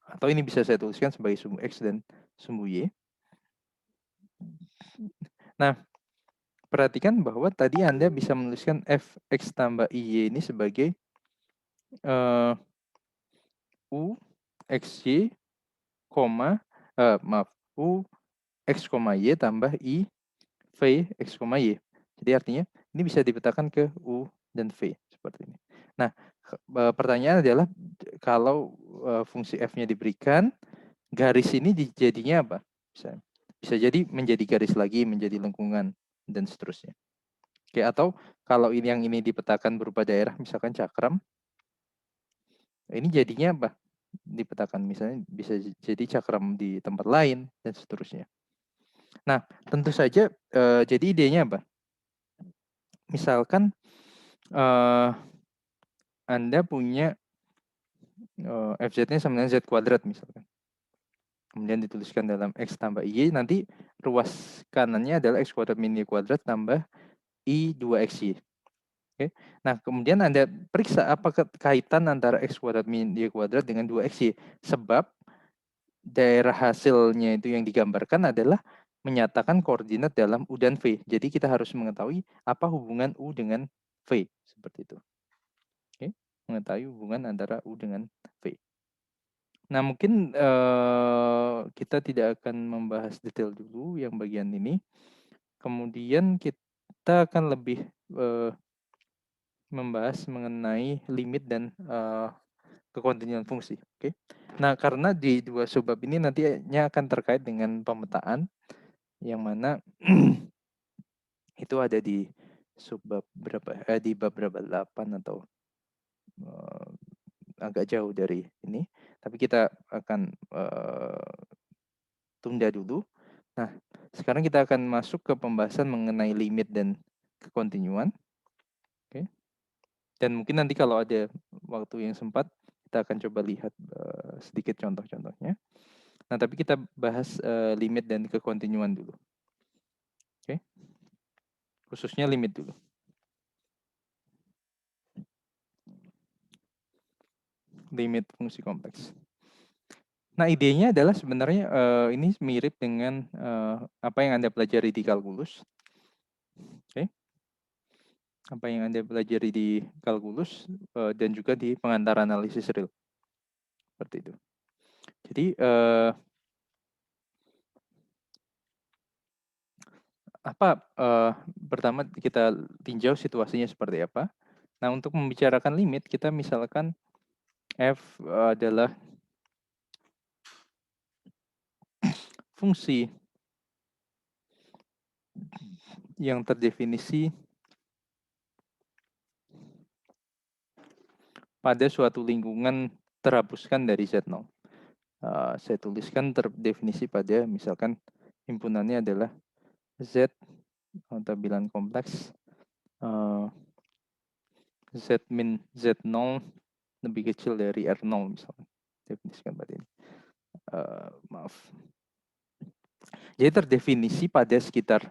S1: atau ini bisa saya tuliskan sebagai sumbu X dan sumbu Y. Nah, perhatikan bahwa tadi Anda bisa menuliskan Fx tambah IY ini sebagai U XY, U X, Y tambah I V X, Y. Jadi artinya ini bisa dipetakan ke U dan V seperti ini. Nah, pertanyaan adalah kalau fungsi F-nya diberikan, garis ini jadinya apa? Bisa jadi menjadi garis lagi, menjadi lengkungan, dan seterusnya. Oke, atau kalau yang ini dipetakan berupa daerah, misalkan cakram, ini jadinya apa? Dipetakan misalnya bisa jadi cakram di tempat lain, dan seterusnya. Nah, tentu saja jadi idenya apa? Misalkan Anda punya FZ-nya sama dengan Z kuadrat misalkan. Kemudian dituliskan dalam X tambah Y, nanti ruas kanannya adalah X kuadrat min Y kuadrat tambah I 2XY. Oke. Nah, kemudian Anda periksa apa kaitan antara X kuadrat min Y kuadrat dengan 2XY. Sebab daerah hasilnya itu yang digambarkan adalah menyatakan koordinat dalam U dan V. Jadi kita harus mengetahui apa hubungan U dengan V. Seperti itu. Oke. Mengetahui hubungan antara U dengan V. Nah, mungkin kita tidak akan membahas detail dulu yang bagian ini. Kemudian kita akan lebih membahas mengenai limit dan kekontinuan fungsi. Oke. Nah, karena di dua subbab ini nantinya akan terkait dengan pemetaan yang mana itu ada di subbab berapa? Di bab berapa? 8 atau agak jauh dari ini. Tapi kita akan tunda dulu. Nah, sekarang kita akan masuk ke pembahasan mengenai limit dan kekontinuan. Oke. Dan mungkin nanti kalau ada waktu yang sempat, kita akan coba lihat sedikit contoh-contohnya. Nah, tapi kita bahas limit dan kekontinuan dulu. Oke. Khususnya limit dulu. Limit fungsi kompleks. Nah, idenya adalah sebenarnya ini mirip dengan apa yang Anda pelajari di kalkulus. Oke. Apa yang Anda pelajari di kalkulus dan juga di pengantar analisis real. Seperti itu. Jadi, pertama kita tinjau situasinya seperti apa. Nah, untuk membicarakan limit, kita misalkan F adalah fungsi yang terdefinisi pada suatu lingkungan terhapuskan dari Z0. Saya tuliskan terdefinisi pada misalkan himpunannya adalah Z atau bilangan kompleks Z min Z0 lebih kecil dari R0 misalkan. Definisikan pada ini. Maaf. Jadi terdefinisi pada sekitar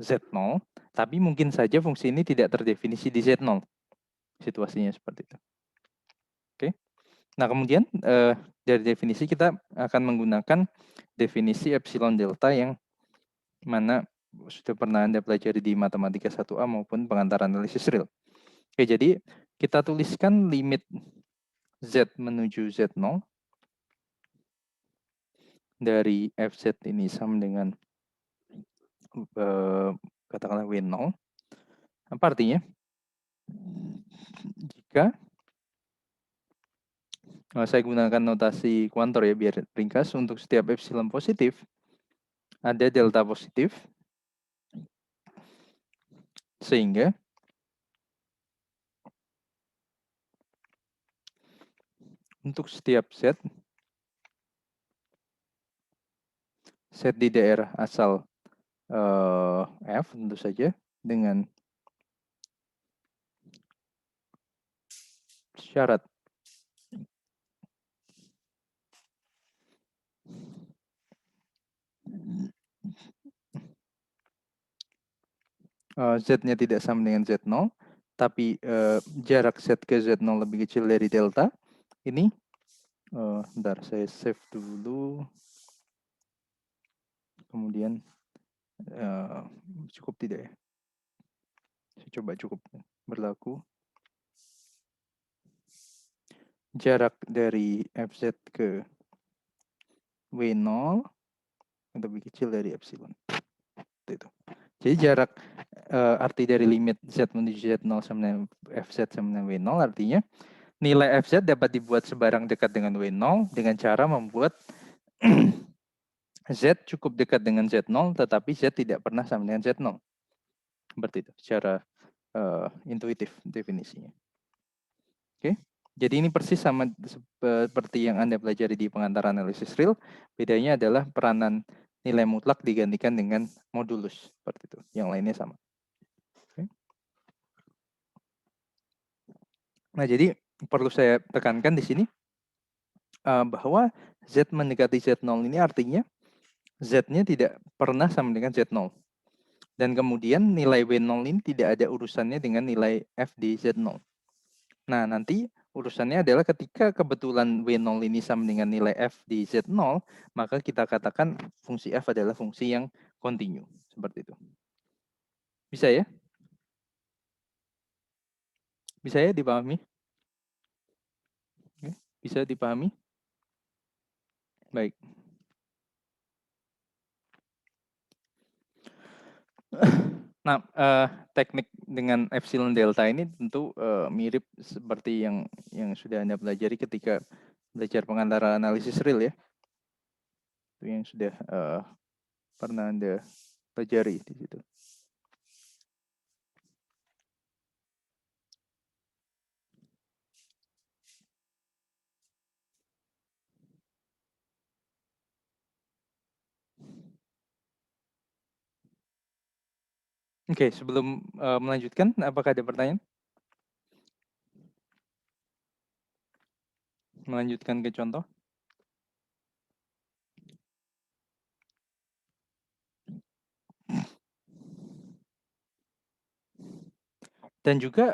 S1: Z0, tapi mungkin saja fungsi ini tidak terdefinisi di Z0. Situasinya seperti itu. Oke. Nah, kemudian dari definisi kita akan menggunakan definisi epsilon delta yang mana sudah pernah Anda pelajari di matematika 1A maupun pengantar analisis real. Oke, jadi kita tuliskan limit Z menuju Z0 dari Fz ini sama dengan katakanlah W0. Apa artinya? Jika saya gunakan notasi kuantor ya biar ringkas, untuk setiap epsilon positif ada delta positif, sehingga untuk setiap Z di daerah asal F tentu saja dengan syarat Z-nya tidak sama dengan Z0, tapi jarak Z ke Z0 lebih kecil dari delta. Ini, bentar saya save dulu. Kemudian cukup tidak ya? Saya coba cukup berlaku. Jarak dari Fz ke W0 lebih kecil dari epsilon. Itu. Jadi jarak arti dari limit Z menuju Z0 sama dengan Fz sama dengan W0 artinya nilai Fz dapat dibuat sebarang dekat dengan W0 dengan cara membuat Z cukup dekat dengan Z0 tetapi Z tidak pernah sama dengan Z0. Seperti itu secara intuitif definisinya. Oke. Jadi ini persis sama seperti yang Anda pelajari di pengantar analisis real. Bedanya adalah peranan nilai mutlak digantikan dengan modulus. Seperti itu. Yang lainnya sama. Oke. Nah, jadi perlu saya tekankan di sini bahwa Z mendekati Z0 ini artinya Z-nya tidak pernah sama dengan Z0. Dan kemudian nilai W0 ini tidak ada urusannya dengan nilai F di Z0. Nah, nanti urusannya adalah ketika kebetulan W0 ini sama dengan nilai F di Z0, maka kita katakan fungsi F adalah fungsi yang kontinu. Seperti itu. Bisa ya? Bisa ya dipahami? Bisa dipahami? Baik. Nah, teknik dengan epsilon delta ini tentu mirip seperti yang sudah Anda pelajari ketika belajar pengantar analisis real ya. Itu yang sudah pernah Anda pelajari di situ. Oke, sebelum melanjutkan, apakah ada pertanyaan? Melanjutkan ke contoh. Dan juga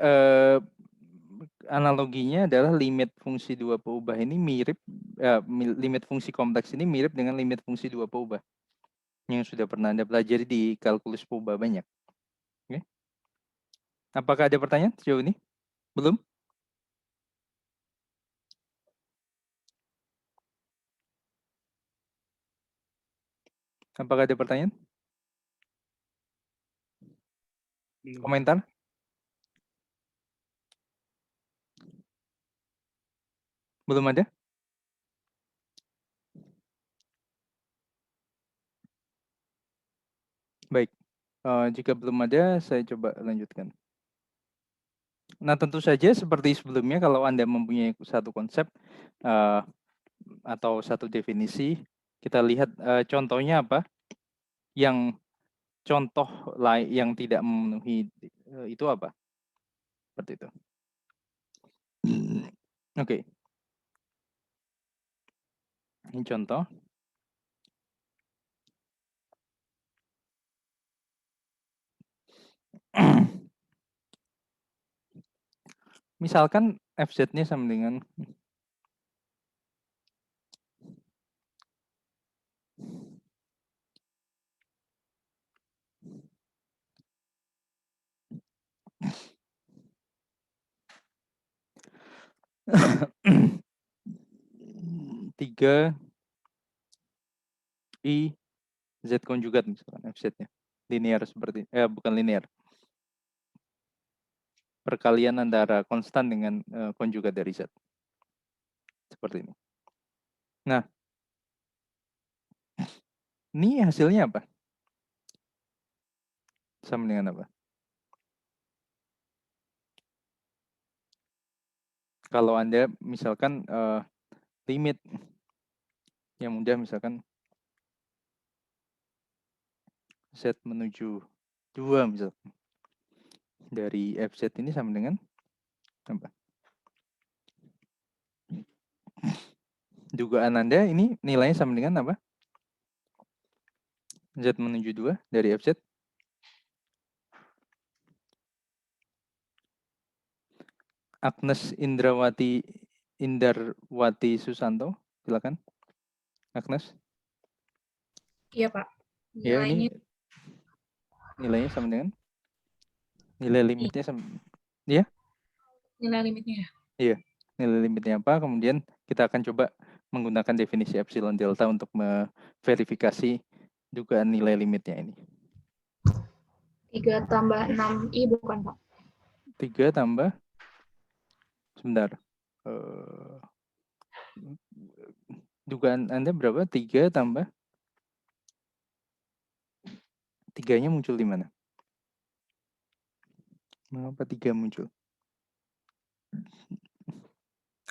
S1: analoginya adalah limit fungsi dua peubah ini mirip, limit fungsi kompleks ini mirip dengan limit fungsi dua peubah yang sudah pernah Anda pelajari di kalkulus peubah banyak. Oke. Apakah ada pertanyaan sejauh ini? Belum? Apakah ada pertanyaan? Komentar? Belum ada? Baik. Jika belum ada, saya coba lanjutkan. Nah, tentu saja seperti sebelumnya, kalau Anda mempunyai satu konsep atau satu definisi, kita lihat contohnya apa. Yang contoh lain yang tidak memenuhi itu apa? Seperti itu. Oke. Ini contoh. Misalkan FZ-nya sama dengan 3 I Z konjugat misalkan FZ-nya. Linear seperti, bukan linear. Perkalian antara konstan dengan konjugat dari Z. Seperti ini. Nah, ini hasilnya apa? Sama dengan apa? Kalau Anda misalkan limit yang mudah misalkan Z menuju 2 misalkan. Dari FZ ini sama dengan apa? Dugaan Anda ini nilainya sama dengan apa? Z menuju 2 dari FZ. Agnes Indarwati Susanto, silakan. Agnes.
S4: Iya, Pak.
S1: Ya, ini nilainya sama dengan nilai limitnya sama. Ya?
S4: Nilai limitnya ya?
S1: Iya. Nilai limitnya apa? Kemudian kita akan coba menggunakan definisi epsilon delta untuk memverifikasi dugaan nilai limitnya ini.
S4: 3 tambah 6I bukan, Pak?
S1: 3 tambah sebentar. Dugaan Anda berapa? 3 tambah 3-nya muncul di mana? Mengapa 3 muncul?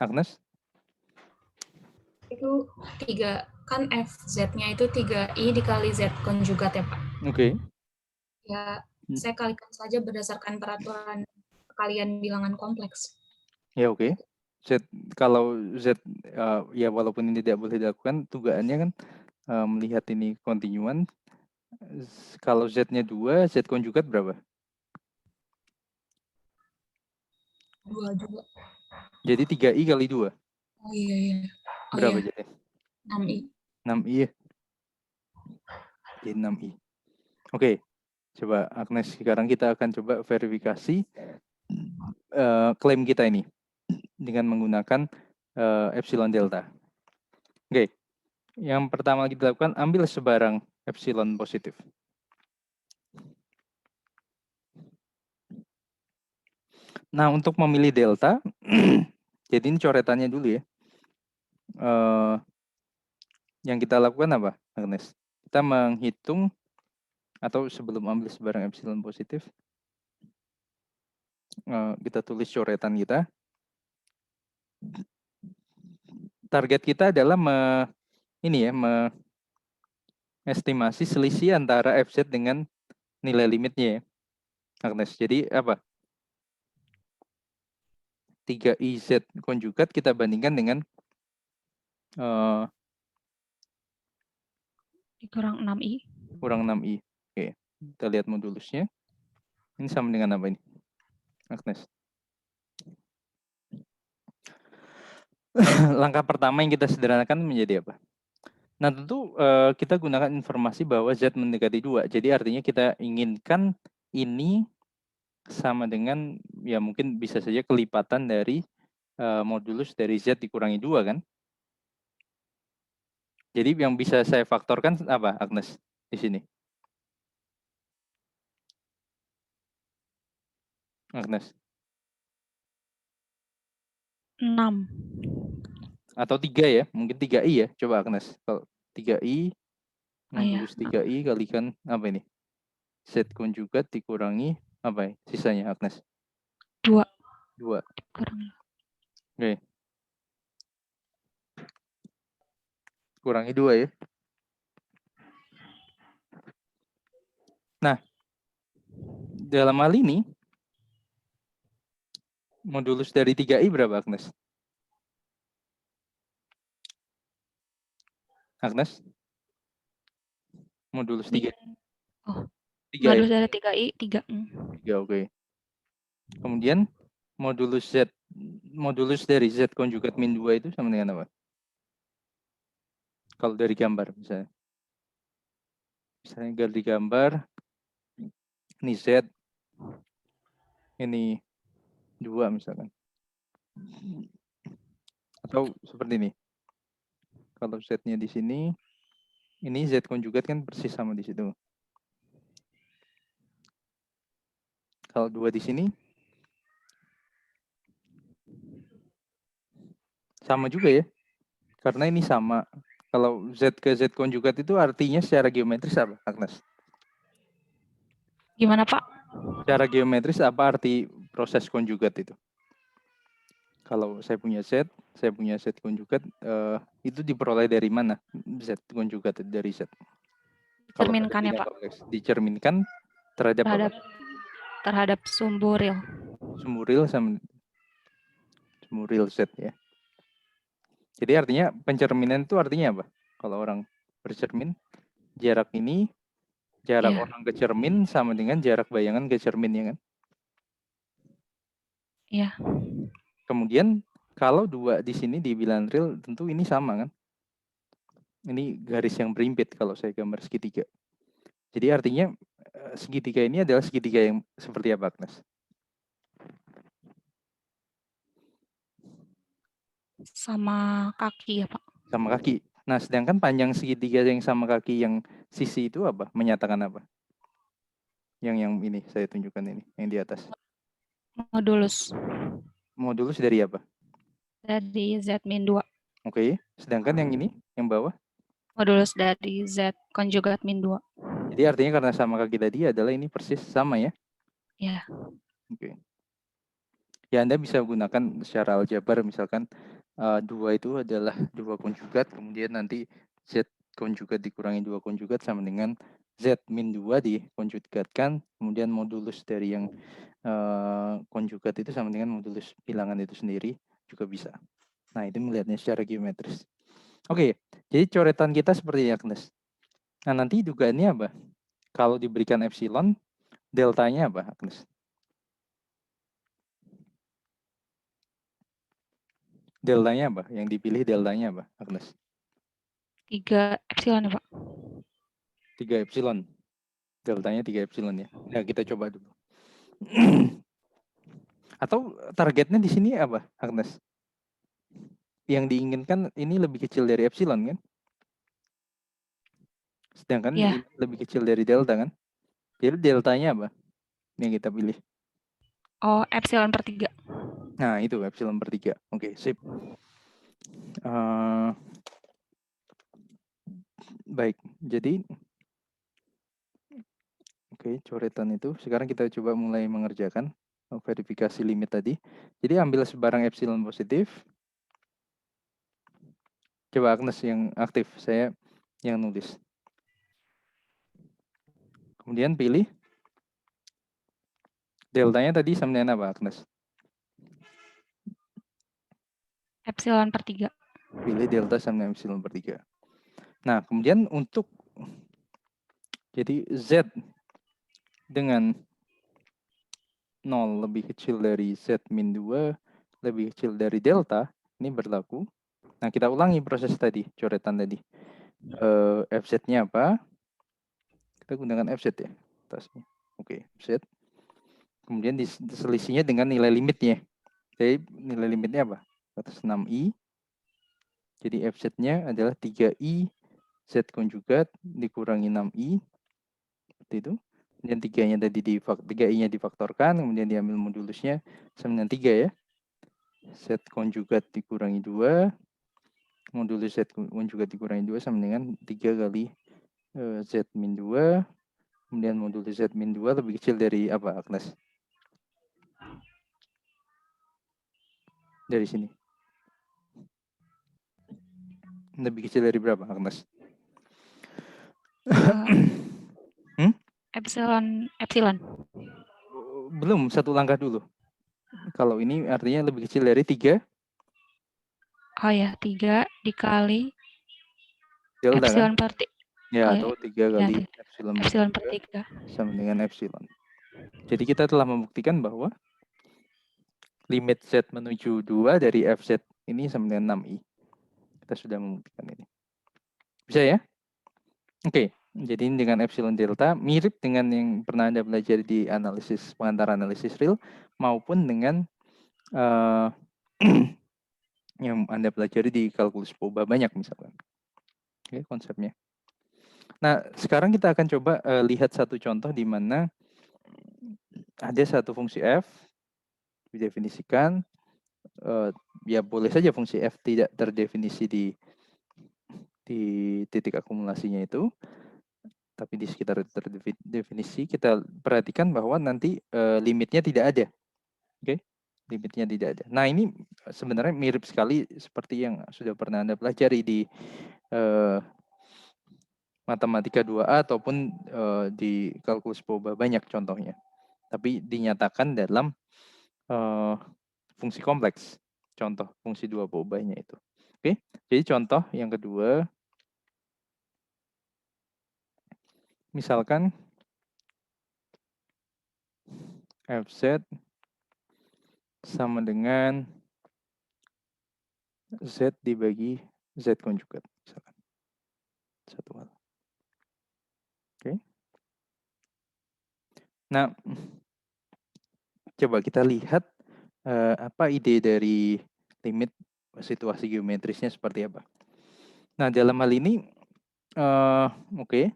S1: Agnes?
S4: Itu 3, kan FZ-nya itu 3I dikali Z konjugat ya, Pak?
S1: Oke.
S4: Ya, saya kalikan saja berdasarkan peraturan perkalian bilangan kompleks.
S1: Ya, oke. Z, kalau Z, ya walaupun ini tidak boleh dilakukan, dugaannya kan melihat ini kontinuan. Kalau Z-nya 2, Z konjugat berapa?
S4: 2 juga.
S1: Jadi 3I kali 2.
S4: Oh iya. Oh
S1: Berapa
S4: iya,
S1: jadi?
S4: 6I.
S1: 6I ya? Jadi 6I. Oke. Coba Agnes, sekarang kita akan coba verifikasi klaim kita ini dengan menggunakan epsilon delta. Oke. Yang pertama kita lakukan, ambil sebarang epsilon positif. Nah, untuk memilih delta, jadi ini coretannya dulu ya. Yang kita lakukan apa, Agnes? Kita menghitung, atau sebelum ambil sebarang epsilon positif, kita tulis coretan kita. Target kita adalah estimasi selisih antara FZ dengan nilai limitnya ya, Agnes. Jadi apa? 3IZ konjugat kita bandingkan dengan
S5: dikurang 6I.
S1: Kurang 6I. Oke, kita lihat modulusnya. Ini sama dengan apa ini, Agnes? Langkah pertama yang kita sederhanakan menjadi apa? Nah, tentu kita gunakan informasi bahwa Z mendekati 2. Jadi artinya kita inginkan ini sama dengan, ya mungkin bisa saja kelipatan dari modulus dari Z dikurangi 2 kan? Jadi yang bisa saya faktorkan apa, Agnes, di sini? Agnes?
S5: 6.
S1: Atau 3 ya, mungkin 3I ya. Coba Agnes, kalau 3I, modulus 3I kalikan apa ini? Z konjugat dikurangi apa ya? Sisanya, Agnes?
S5: 2.
S1: Kurang. Oke. Kurangi 2 ya. Nah, dalam hal ini, modulus dari 3I berapa, Agnes? Agnes? Modulus 3.
S5: Oh.
S1: 3
S5: Modulus
S1: ya?
S5: dari 3I, 3.
S1: 3, oke. Kemudian, modulus dari Z konjugat min 2 itu sama dengan apa? Kalau dari gambar misalnya. Misalnya dari gambar, ini Z, ini 2 misalkan. Atau seperti ini. Kalau Z-nya di sini, ini Z konjugat kan persis sama di situ. Kalau 2 di sini, sama juga ya. Karena ini sama. Kalau Z ke Z konjugat itu artinya secara geometris apa, Agnes?
S5: Gimana, Pak?
S1: Secara geometris apa arti proses konjugat itu? Kalau saya punya Z konjugat, itu diperoleh dari mana? Z konjugat dari Z. Kalau pada
S5: Cerminkan ya,
S1: bidang
S5: Pak.
S1: kompleks, dicerminkan terhadap apa?
S5: Terhadap sumbu real.
S1: Sumbu real sama sumbu real Z ya. Jadi artinya pencerminan itu artinya apa? Kalau orang bercermin, jarak ini, jarak
S5: Iya.
S1: orang ke cermin sama dengan jarak bayangan ke cermin ya kan?
S5: Iya.
S1: Kemudian kalau 2 di sini di bilangan real tentu ini sama kan? Ini garis yang berimpit kalau saya gambar segitiga. Jadi artinya segitiga ini adalah segitiga yang seperti apa, Agnes?
S5: Sama kaki ya, Pak.
S1: Sama kaki. Nah, sedangkan panjang segitiga yang sama kaki yang sisi itu apa? Menyatakan apa? Yang ini saya tunjukkan ini, yang di atas.
S5: Modulus.
S1: Modulus dari apa?
S5: Dari Z-2.
S1: Oke. Sedangkan yang ini, yang bawah?
S5: Modulus dari Z konjugat -2.
S1: Jadi artinya karena sama kaki tadi adalah ini persis sama ya?
S5: Iya.
S1: Oke. Ya, Anda bisa gunakan secara aljabar misalkan 2 itu adalah 2 konjugat, kemudian nanti Z konjugat dikurangi 2 konjugat sama dengan Z min 2 dikonjugatkan, kemudian modulus dari yang konjugat itu sama dengan modulus bilangan itu sendiri juga bisa. Nah, itu melihatnya secara geometris. Oke, jadi coretan kita seperti ini, Agnes. Nah, nanti dugaannya apa? Kalau diberikan epsilon, deltanya apa, Agnes? Deltanya apa? Yang dipilih deltanya apa, Agnes?
S5: 3 epsilon ya, Pak.
S1: 3 epsilon. Deltanya 3 epsilon ya. Nah, kita coba dulu. Atau targetnya di sini apa, Agnes? Yang diinginkan ini lebih kecil dari epsilon kan? Sedangkan
S5: Iya.
S1: ini lebih kecil dari delta kan? Jadi deltanya apa yang kita pilih?
S5: Oh, epsilon per 3.
S1: Nah, itu epsilon per 3. Oke, sip. Baik, jadi oke, coretan itu. Sekarang kita coba mulai mengerjakan verifikasi limit tadi. Jadi ambil sebarang epsilon positif. Coba Agnes yang aktif, saya yang nulis. Kemudian pilih deltanya tadi sama dengan apa, Agnes?
S5: Epsilon per 3.
S1: Pilih delta sama dengan epsilon per 3. Nah, kemudian untuk jadi Z dengan 0 lebih kecil dari Z min 2 lebih kecil dari delta, ini berlaku. Nah, kita ulangi proses tadi, coretan tadi. FZ-nya apa? Kita gunakan FZ ya, atasnya. Oke, FZ. Kemudian diselisihnya dengan nilai limitnya. Jadi nilai limitnya apa? Atas 6i. Jadi FZ-nya adalah 3i Z konjugat dikurangi 6i. Seperti itu. Kemudian 3-nya tadi 3i-nya difaktorkan, kemudian diambil modulusnya sama dengan 3 ya. Z konjugat dikurangi 2. Modulus Z konjugat dikurangi 2 sama dengan 3 kali Z min 2. Kemudian modulus Z min 2 lebih kecil dari apa, Agnes? Dari sini. Lebih kecil dari berapa, Agnes?
S5: Epsilon.
S1: Belum, satu langkah dulu. Kalau ini artinya lebih kecil dari 3.
S5: Oh ya, 3 dikali
S1: Delta
S5: epsilon
S1: kan?
S5: per 3.
S1: Ya,
S5: Oh,
S1: atau 3 kali
S5: ya,
S1: epsilon
S5: per 3
S1: sama dengan epsilon. Jadi kita telah membuktikan bahwa limit Z menuju 2 dari FZ ini sama dengan 6i. Kita sudah membuktikan ini. Bisa ya? Oke, jadi dengan epsilon delta mirip dengan yang pernah Anda belajar di analisis pengantar analisis real maupun dengan yang Anda pelajari di kalkulus Poba banyak misalkan. Oke, konsepnya. Nah, sekarang kita akan coba lihat satu contoh di mana ada satu fungsi f didefinisikan, ya boleh saja fungsi f tidak terdefinisi di titik akumulasinya itu, tapi di sekitar terdefinisi kita perhatikan bahwa nanti limitnya tidak ada. Oke, limitnya tidak ada. Nah, ini sebenarnya mirip sekali seperti yang sudah pernah Anda pelajari di matematika 2A ataupun di kalkulus Poba banyak contohnya. Tapi dinyatakan dalam fungsi kompleks. Contoh fungsi 2 Poba-nya itu. Oke, jadi contoh yang kedua, misalkan fz sama dengan z dibagi z konjugat, misalkan. Satu hal. Oke. Nah, coba kita lihat apa ide dari limit situasi geometrisnya seperti apa. Nah, dalam hal ini, oke.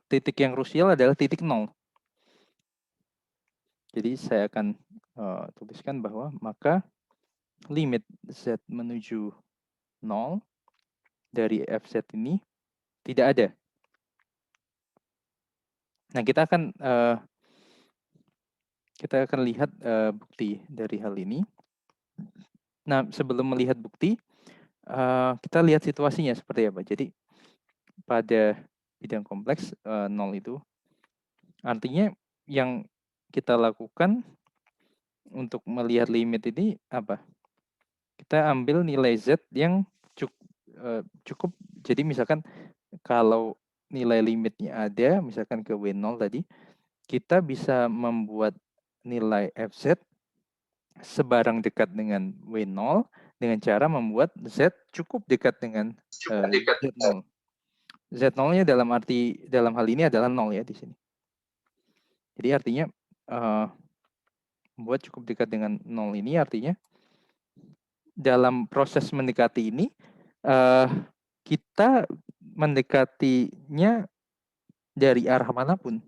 S1: Titik yang krusial adalah titik 0. Jadi saya akan tuliskan bahwa maka limit z menuju 0 dari fz ini tidak ada. Nah, kita akan lihat bukti dari hal ini. Nah, sebelum melihat bukti, kita lihat situasinya seperti apa. Jadi pada bidang kompleks 0 itu artinya yang kita lakukan untuk melihat limit ini apa? Kita ambil nilai z yang cukup. Jadi misalkan kalau nilai limitnya ada, misalkan ke W0 tadi, kita bisa membuat nilai fz sebarang dekat dengan W0 dengan cara membuat z cukup dekat dengan Z0. Z0-nya dalam hal ini adalah 0 ya di sini. Jadi artinya membuat cukup dekat dengan 0 ini artinya dalam proses mendekati ini kita mendekatinya dari arah manapun.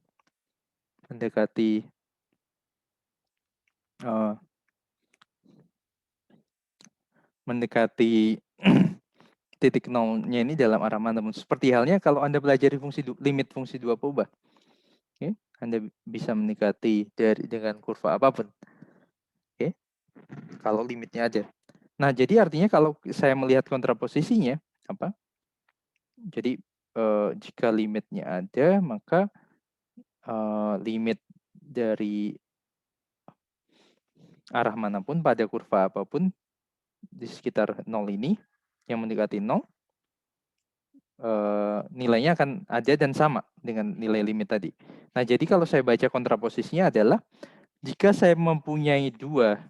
S1: Mendekati titik 0-nya ini dalam arah manapun. Seperti halnya kalau Anda pelajari limit fungsi 2 Poba. Okay? Anda bisa mendekati dengan kurva apapun. Okay? Kalau limitnya ada. Nah, jadi artinya kalau saya melihat kontraposisinya, apa? Jadi jika limitnya ada, maka limit dari arah manapun pada kurva apapun di sekitar 0 ini yang mendekati 0, nilainya akan ada dan sama dengan nilai limit tadi. Nah, jadi kalau saya baca kontraposisinya adalah jika saya mempunyai dua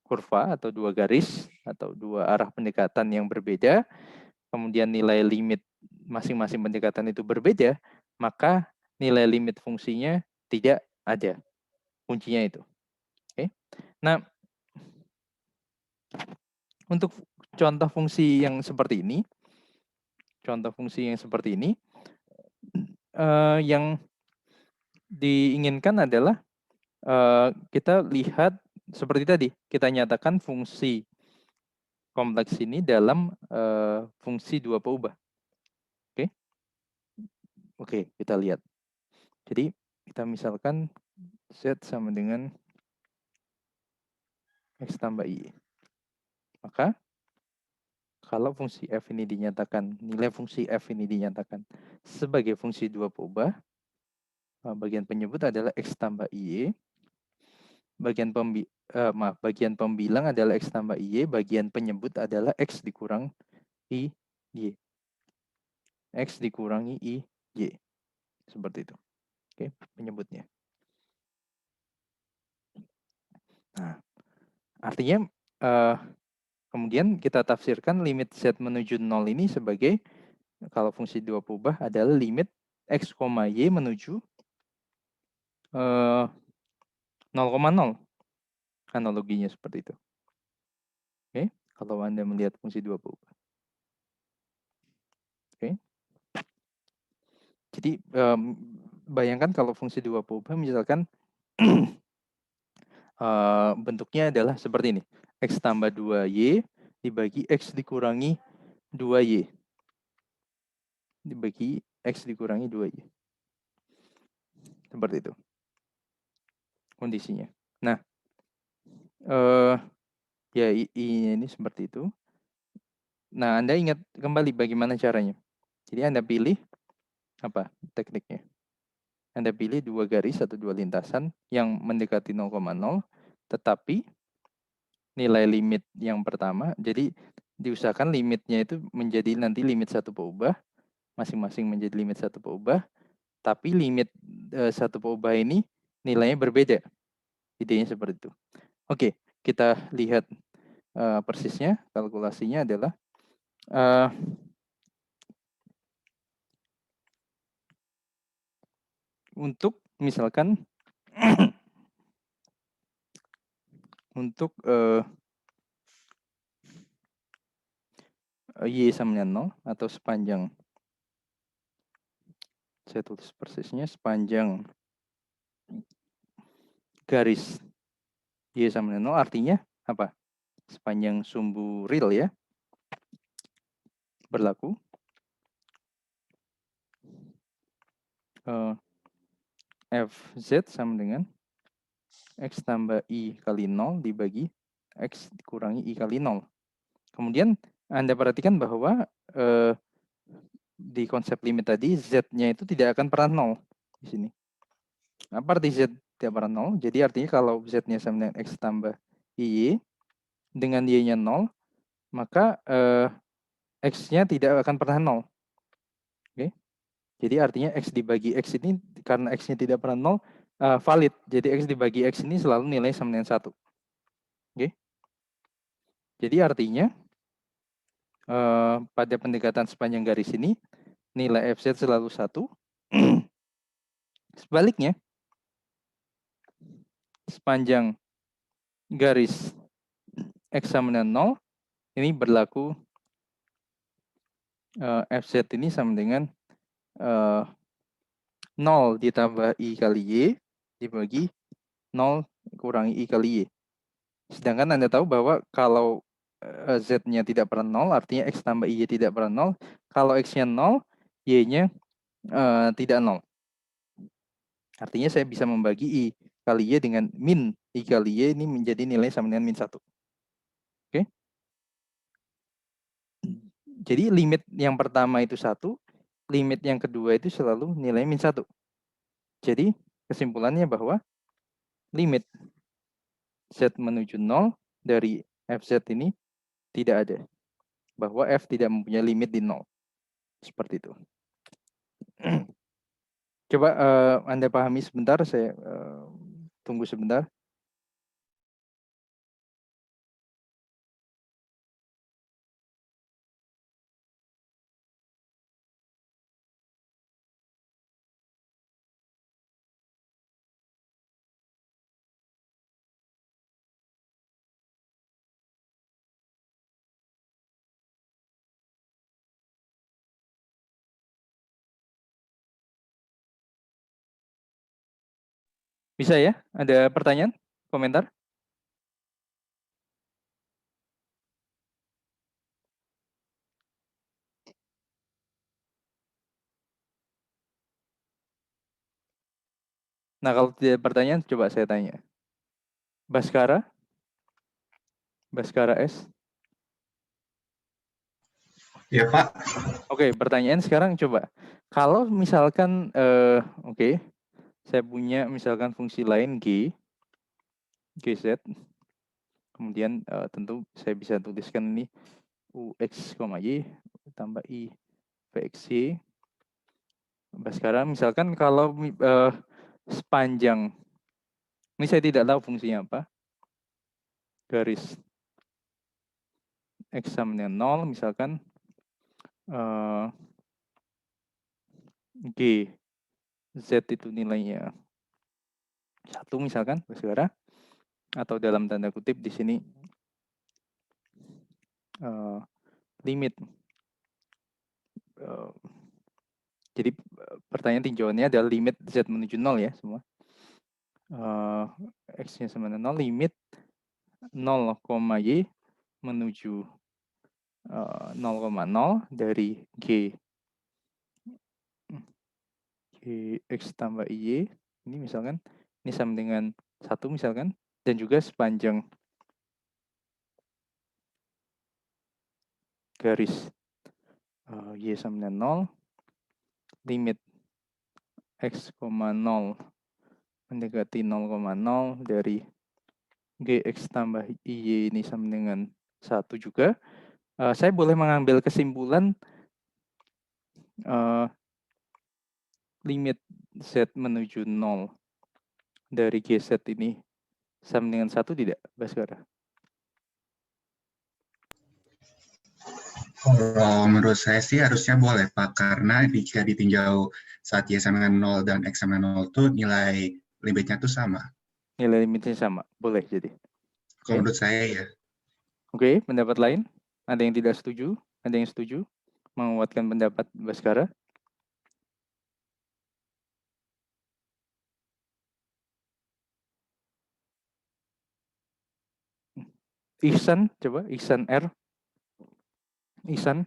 S1: kurva atau dua garis atau dua arah pendekatan yang berbeda, kemudian nilai limit masing-masing pendekatan itu berbeda, maka nilai limit fungsinya tidak ada. Kuncinya itu. Oke. Nah, untuk contoh fungsi yang seperti ini, yang diinginkan adalah kita lihat seperti tadi, kita nyatakan fungsi kompleks ini dalam fungsi 2 Poba. Oke. Oke, kita lihat. Jadi kita misalkan z sama dengan x tambah i. Maka kalau fungsi f ini dinyatakan, nilai fungsi f ini dinyatakan sebagai fungsi 2 Poba, bagian penyebut adalah x tambah i. Bagian pembilang adalah x tambah i, bagian penyebut adalah x dikurang i y. X dikurangi i y. Seperti itu. Oke, penyebutnya. Nah, artinya kemudian kita tafsirkan limit z menuju 0 ini sebagai kalau fungsi 2 Poba adalah limit x, y menuju 0,0. Analoginya seperti itu. Oke, kalau Anda melihat fungsi dua peubah. Oke. Jadi bayangkan kalau fungsi dua peubah misalkan bentuknya adalah seperti ini. X tambah 2Y dibagi X dikurangi 2Y. Dibagi X dikurangi 2Y. Seperti itu kondisinya. Nah, ya I-nya ini seperti itu. Nah, Anda ingat kembali bagaimana caranya. Jadi Anda pilih apa tekniknya. Anda pilih dua garis atau dua lintasan yang mendekati 0,0, tetapi nilai limit yang pertama, jadi diusahakan limitnya itu menjadi nanti limit satu peubah, masing-masing menjadi limit satu peubah, tapi limit satu peubah ini nilainya berbeda. Idenya seperti itu. Oke, kita lihat persisnya, kalkulasinya adalah untuk misalkan untuk Y sama dengan 0 atau sepanjang, saya tulis persisnya, sepanjang garis Y sama dengan 0 artinya apa? Sepanjang sumbu real ya, berlaku Fz sama dengan X tambah I kali 0 dibagi X dikurangi I kali 0. Kemudian Anda perhatikan bahwa di konsep limit tadi Z-nya itu tidak akan pernah 0 di sini. Apa arti Z tidak pernah 0? Jadi artinya kalau Z-nya sama dengan X tambah I dengan Y-nya 0, maka X-nya tidak akan pernah 0. Oke. Jadi artinya X dibagi X ini karena X-nya tidak pernah 0, valid. Jadi X dibagi X ini selalu nilai sama dengan 1. Oke. Jadi artinya pada pendekatan sepanjang garis ini nilai Fz selalu 1. Sebaliknya, sepanjang garis X sama dengan 0, ini berlaku Fz ini sama dengan 0 ditambah I kali Y dibagi 0 kurangi I kali Y. Sedangkan Anda tahu bahwa kalau Z-nya tidak pernah 0, artinya X tambah Y tidak pernah 0. Kalau X-nya 0, Y-nya tidak 0. Artinya saya bisa membagi I kali Y dengan min I kali Y ini menjadi nilai sama dengan min 1. Oke. Jadi limit yang pertama itu 1, limit yang kedua itu selalu nilai min 1. Jadi kesimpulannya bahwa limit Z menuju 0 dari Fz ini tidak ada. Bahwa F tidak mempunyai limit di 0. Seperti itu. Coba Anda pahami sebentar, saya tunggu sebentar. Bisa ya? Ada pertanyaan? Komentar? Nah, kalau tidak ada pertanyaan, coba saya tanya. Baskara? Baskara S?
S6: Ya, Pak.
S1: Oke, pertanyaan sekarang coba. Kalau misalkan, oke, saya punya misalkan fungsi lain G, GZ, kemudian tentu saya bisa tuliskan ini UX, Y, tambah I, VXY. Sekarang misalkan kalau sepanjang, ini saya tidak tahu fungsinya apa, garis X sama dengan 0, misalkan G, Z itu nilainya 1 misalkan, saudara. atau dalam tanda kutip di sini limit. Jadi pertanyaan tinjauannya adalah limit Z menuju 0 ya semua. X-nya sama dengan 0, limit 0,y menuju 0,0 dari G X tambah Y. Ini misalkan, ini sama dengan 1 misalkan, dan juga sepanjang garis Y sama dengan 0, limit X, 0 mendekati 0,0 dari Gx tambah Y ini sama dengan 1 juga. Saya boleh mengambil kesimpulan limit Z menuju 0 dari GZ ini sama dengan 1 tidak, Baskara?
S6: Kalau menurut saya sih harusnya boleh, Pak. Karena jika ditinjau saat Y sama dengan 0 dan X sama 0 itu nilai limitnya tuh sama.
S1: Nilai limitnya sama, boleh jadi.
S6: Kalau menurut saya ya.
S1: Oke, pendapat lain? Ada yang tidak setuju? Ada yang setuju? Menguatkan pendapat Baskara? Ihsan, coba Ihsan R. Ihsan.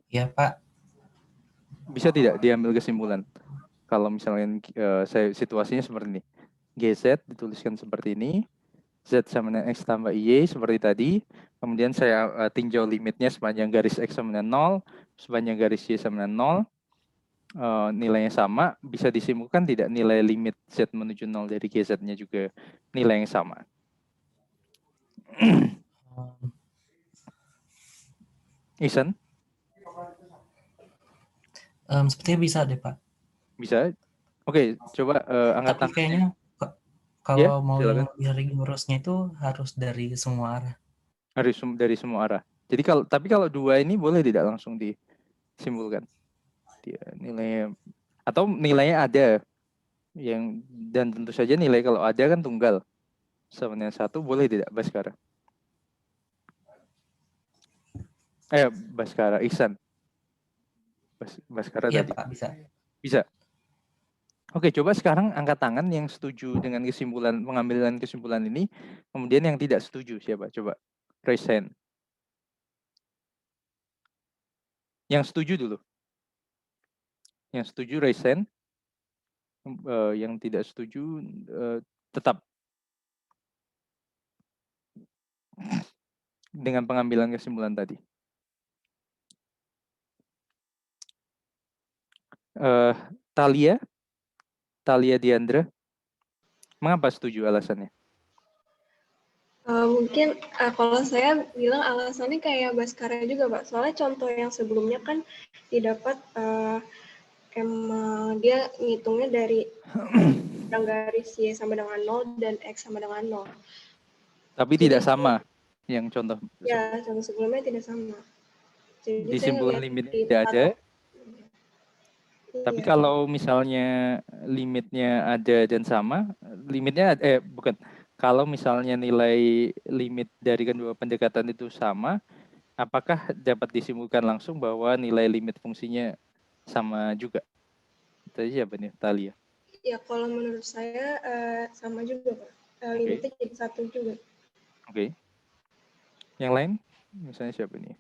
S7: Ya, Pak.
S1: Bisa tidak diambil kesimpulan? Kalau misalnya saya situasinya seperti ini. GZ dituliskan seperti ini. Z sama dengan X tambah Y seperti tadi. Kemudian saya tinjau limitnya sepanjang garis X sama dengan 0. Sepanjang garis Y sama dengan 0. Nilainya sama. Bisa disimpulkan tidak nilai limit Z menuju 0 dari GZ-nya juga nilai yang sama? Ihsan?
S7: Sepertinya bisa deh, Pak.
S1: Bisa? Oke, coba angkat
S7: Tapi
S1: tangan.
S7: kayaknya
S1: Ya,
S7: kalau mau
S1: silakan.
S7: yang lebih rigorosnya itu harus dari semua arah.
S1: Harus dari semua arah. Jadi kalau dua ini boleh tidak langsung disimpulkan? Nilainya atau nilainya ada yang, dan tentu saja nilai kalau ada kan tunggal sama dengan 1, boleh tidak Baskara? Baskara, Ihsan. Baskara
S7: Iya,
S1: tadi.
S7: Pak, bisa.
S1: Bisa. Oke, coba sekarang angkat tangan yang setuju dengan kesimpulan, pengambilan kesimpulan ini. Kemudian yang tidak setuju siapa? Coba raise hand. Yang setuju dulu. Yang setuju raise hand. Yang tidak setuju tetap dengan pengambilan kesimpulan tadi. Talia Diandra, mengapa setuju alasannya?
S8: Mungkin kalau saya bilang alasannya kayak Baskara juga, Pak. Soalnya contoh yang sebelumnya kan didapat emang dia ngitungnya dari garis Y sama dengan 0 dan X sama dengan 0.
S1: Tapi jadi, tidak sama yang contoh.
S8: Ya, contoh sebelumnya tidak sama. Jadi
S1: disimpulan limitnya tidak ada. Tapi kalau misalnya limitnya ada dan sama, limitnya bukan. Kalau misalnya nilai limit dari kedua pendekatan itu sama, apakah dapat disimpulkan langsung bahwa nilai limit fungsinya sama juga? Tadi siapa nih, Talia?
S8: Ya, kalau menurut saya sama juga, Pak. Limitnya jadi 1 juga. Oke.
S1: Yang lain? Misalnya siapa nih?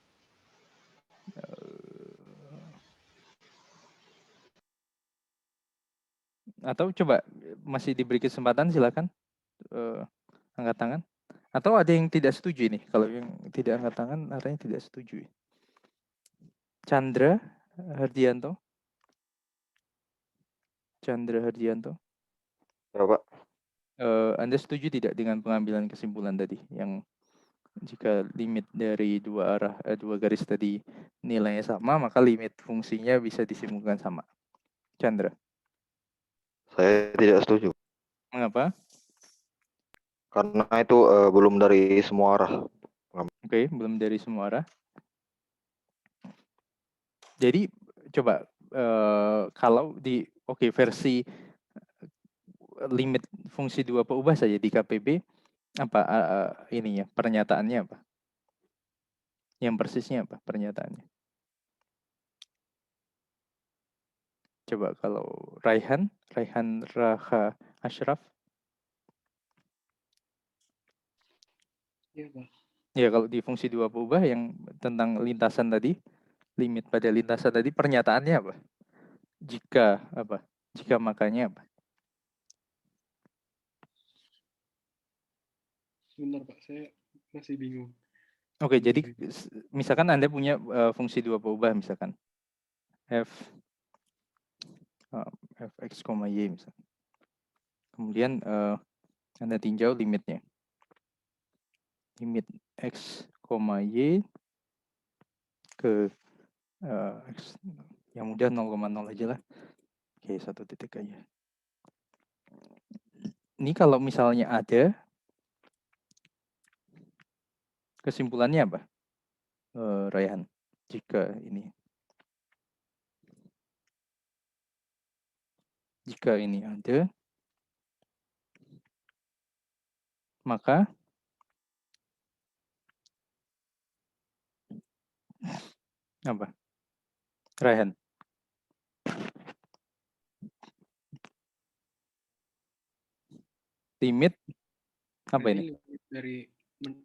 S1: Atau coba masih diberi kesempatan, silakan angkat tangan. Atau ada yang tidak setuju ini? Kalau yang tidak angkat tangan artinya tidak setuju. Chandra Hardianto. Chandra Hardianto.
S9: Ya, Pak.
S1: Anda setuju tidak dengan pengambilan kesimpulan tadi yang jika limit dari dua garis tadi nilainya sama, maka limit fungsinya bisa disimpulkan sama? Chandra?
S9: Saya tidak setuju.
S1: Mengapa?
S9: Karena itu belum dari semua arah.
S1: Oke, belum dari semua arah. Jadi coba kalau di versi limit fungsi dua peubah saja di KPB, apa ininya pernyataannya apa? Yang persisnya apa pernyataannya? Coba kalau Raihan Raha Ashraf.
S10: Iya, Pak.
S1: Ya, kalau di fungsi dua peubah yang tentang lintasan tadi, limit pada lintasan tadi pernyataannya apa? Jika apa? Jika makanya apa?
S10: Sebentar, Pak. Saya masih bingung.
S1: Oke, jadi misalkan Anda punya fungsi dua peubah misalkan fx, y misalkan. Kemudian Anda tinjau limitnya. Limit x, y ke x yang mudah 0,0 aja lah. Oke, 1 titik aja. Ini kalau misalnya ada, kesimpulannya apa, Raihan? Jika ini ada, maka apa, Raihan? Limit apa ini?
S10: Limit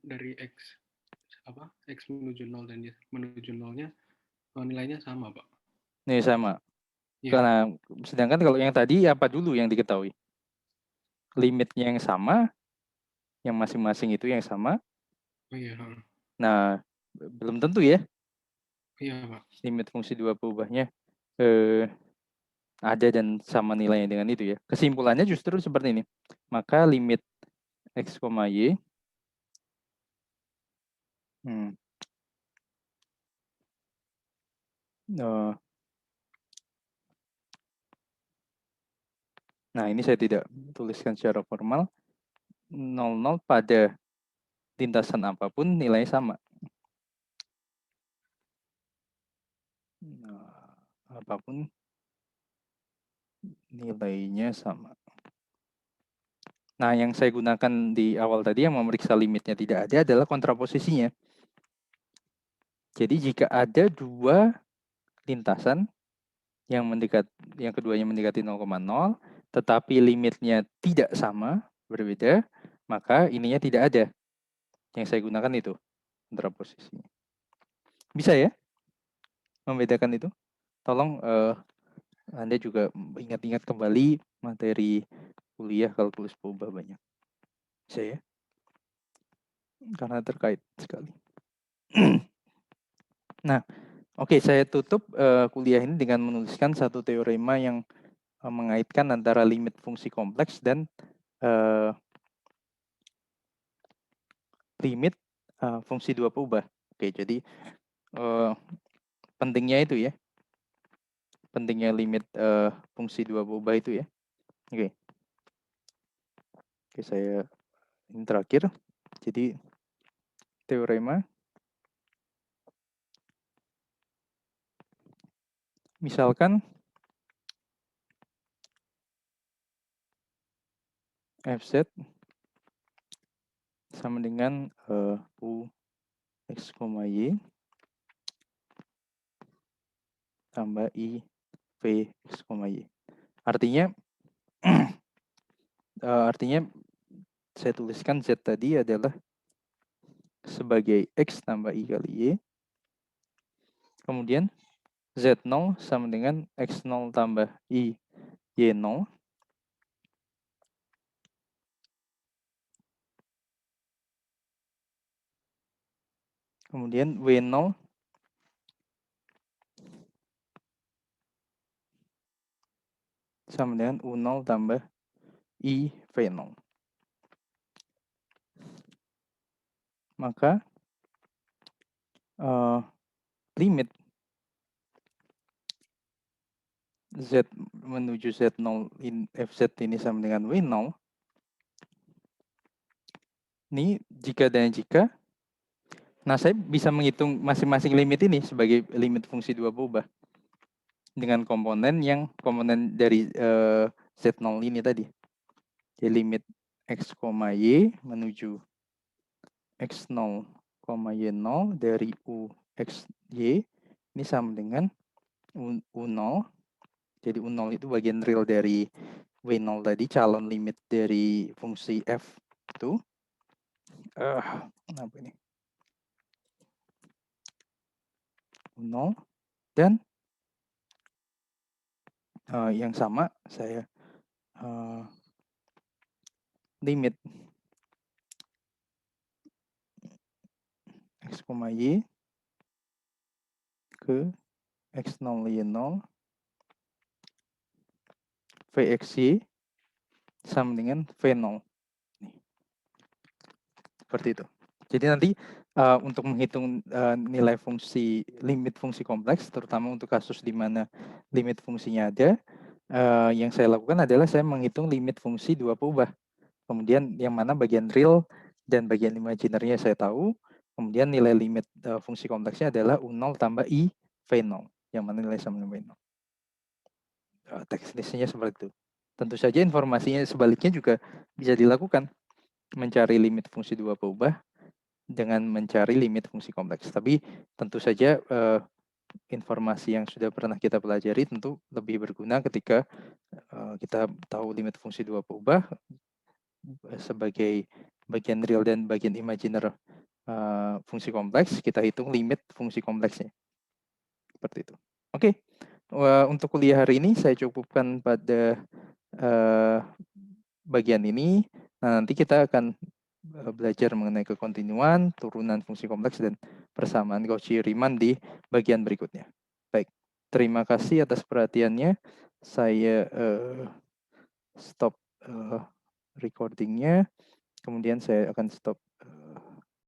S10: dari x x menuju 0 dan menuju 0-nya nilainya sama, Pak.
S1: Nih sama.
S10: Ya.
S1: Karena sedangkan kalau yang tadi apa dulu yang diketahui? Limitnya yang sama, yang masing-masing itu yang sama.
S10: Oh iya.
S1: Nah, belum tentu ya.
S10: Iya, Pak.
S1: Limit fungsi dua peubahnya ada dan sama nilainya dengan itu ya. Kesimpulannya justru seperti ini. Maka limit x, y nah, ini saya tidak tuliskan secara formal. 0,0 pada lintasan apapun nilainya sama. Nah, apapun nilainya sama. Nah, yang saya gunakan di awal tadi yang memeriksa limitnya tidak ada adalah kontraposisinya. Jadi jika ada dua lintasan yang keduanya mendekati 0,0, tetapi limitnya tidak sama, berbeda, maka ininya tidak ada. Yang saya gunakan itu kontraposisinya. Bisa ya membedakan itu? Tolong Anda juga ingat-ingat kembali materi kuliah kalkulus peubah banyak. Bisa ya? Karena terkait sekali. Nah, oke, saya tutup kuliah ini dengan menuliskan satu teorema yang mengaitkan antara limit fungsi kompleks dan limit fungsi dua peubah. Oke, jadi pentingnya itu ya. Pentingnya limit fungsi dua peubah itu ya. Oke. Oke, saya ini terakhir. Jadi teorema. Misalkan fz sama dengan u x, y tambah i v x, y. Artinya saya tuliskan z tadi adalah sebagai x tambah i kali y. Kemudian z0 sama dengan x0 tambah i y0. Kemudian w0 sama dengan u0 tambah i v0. Maka limit z menuju z0 fz ini sama dengan w0. Ini jika dan jika. Nah, saya bisa menghitung masing-masing limit ini sebagai limit fungsi dua peubah dengan komponen dari z0 ini tadi. Jadi limit X, Y menuju X0, Y0 dari U, X, Y ini sama dengan U0. Jadi U0 itu bagian real dari W0 tadi, calon limit dari fungsi F itu. Kenapa ini? U0 dan yang sama saya limit X, Y ke X0, Y0 Vxy sama dengan V0. Seperti itu. Jadi nanti untuk menghitung nilai fungsi, limit fungsi kompleks, terutama untuk kasus di mana limit fungsinya ada, yang saya lakukan adalah saya menghitung limit fungsi dua peubah. Kemudian yang mana bagian real dan bagian imaginernya saya tahu. Kemudian nilai limit fungsi kompleksnya adalah U0 tambah I V0. Yang mana nilai sama dengan V0. Teknisnya seperti itu. Tentu saja informasinya sebaliknya juga bisa dilakukan. Mencari limit fungsi dua peubah dengan mencari limit fungsi kompleks. Tapi tentu saja informasi yang sudah pernah kita pelajari tentu lebih berguna ketika kita tahu limit fungsi dua peubah sebagai bagian real dan bagian imaginer fungsi kompleks, kita hitung limit fungsi kompleksnya. Seperti itu. Oke. Untuk kuliah hari ini saya cukupkan pada bagian ini. Nah, nanti kita akan belajar mengenai kekontinuan, turunan fungsi kompleks, dan persamaan Cauchy-Riemann di bagian berikutnya. Baik, terima kasih atas perhatiannya. Saya stop recordingnya, kemudian saya akan stop